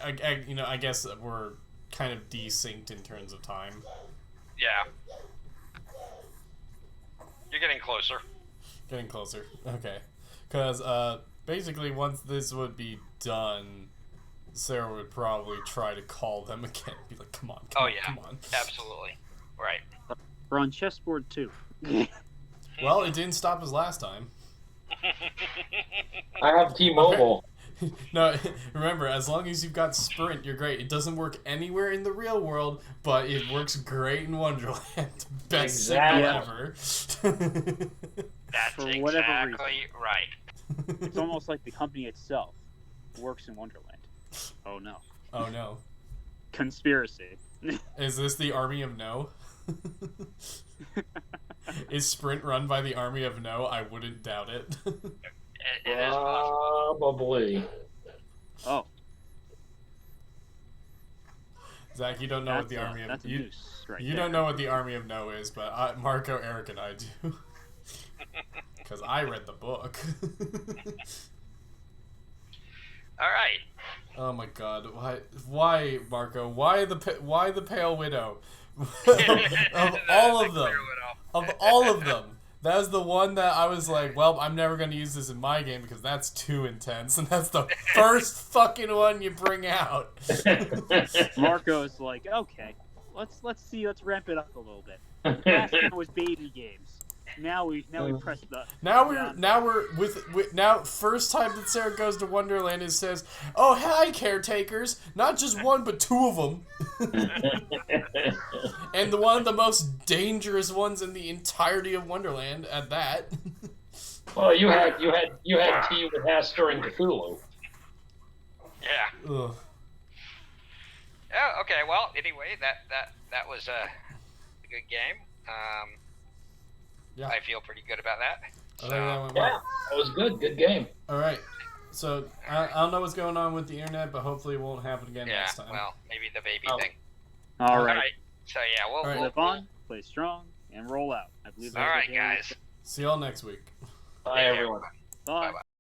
I guess we're kind of desynced in terms of time. yeah, you're getting closer. Getting closer. Okay. Because, basically, once this would be done, Sarah would probably try to call them again. Be like, come on, come on. Absolutely. Right. We're on chessboard too. Well, it didn't stop us last time. I have T-Mobile. No, remember, as long as you've got Sprint, you're great. It doesn't work anywhere in the real world, but it works great in Wonderland. Best signal ever. That's For whatever exactly right. It's almost like the company itself works in Wonderland. Oh no. Oh no. Conspiracy. Is this the Army of No? Is Sprint run by the Army of No? I wouldn't doubt it. It is possible. Probably. Oh, Zach, you don't know what the Army of that's a you, noose right you there. don't know what the Army of No is, but Marco, Eric, and I do. Because I read the book. All right. Oh my God! Why, Marco? Why the Pale Widow? Of all of them, that was the one that I was like, well, I'm never gonna use this in my game because that's too intense, and that's the first fucking one you bring out. Marco's like, okay, let's ramp it up a little bit. Last time was baby games. Now we press the. Now first time that Sarah goes to Wonderland and says, "Oh, hi, caretakers! Not just one, but two of them." And one of the most dangerous ones in the entirety of Wonderland at that. Well, you had tea with Hastur and Cthulhu. Yeah. Ugh. Oh, okay. Well, anyway, that was a good game. Yeah. I feel pretty good about that. I think that went Yeah, well. that was good. Good game. All right. So I don't know what's going on with the internet, but hopefully it won't happen again Yeah. next time. Well, maybe the baby Oh. thing. All right. So yeah, we'll. All right. Live on, play strong, and roll out. I believe. All right, guys. See y'all next week. Bye, Take care, everyone. Bye. Bye-bye.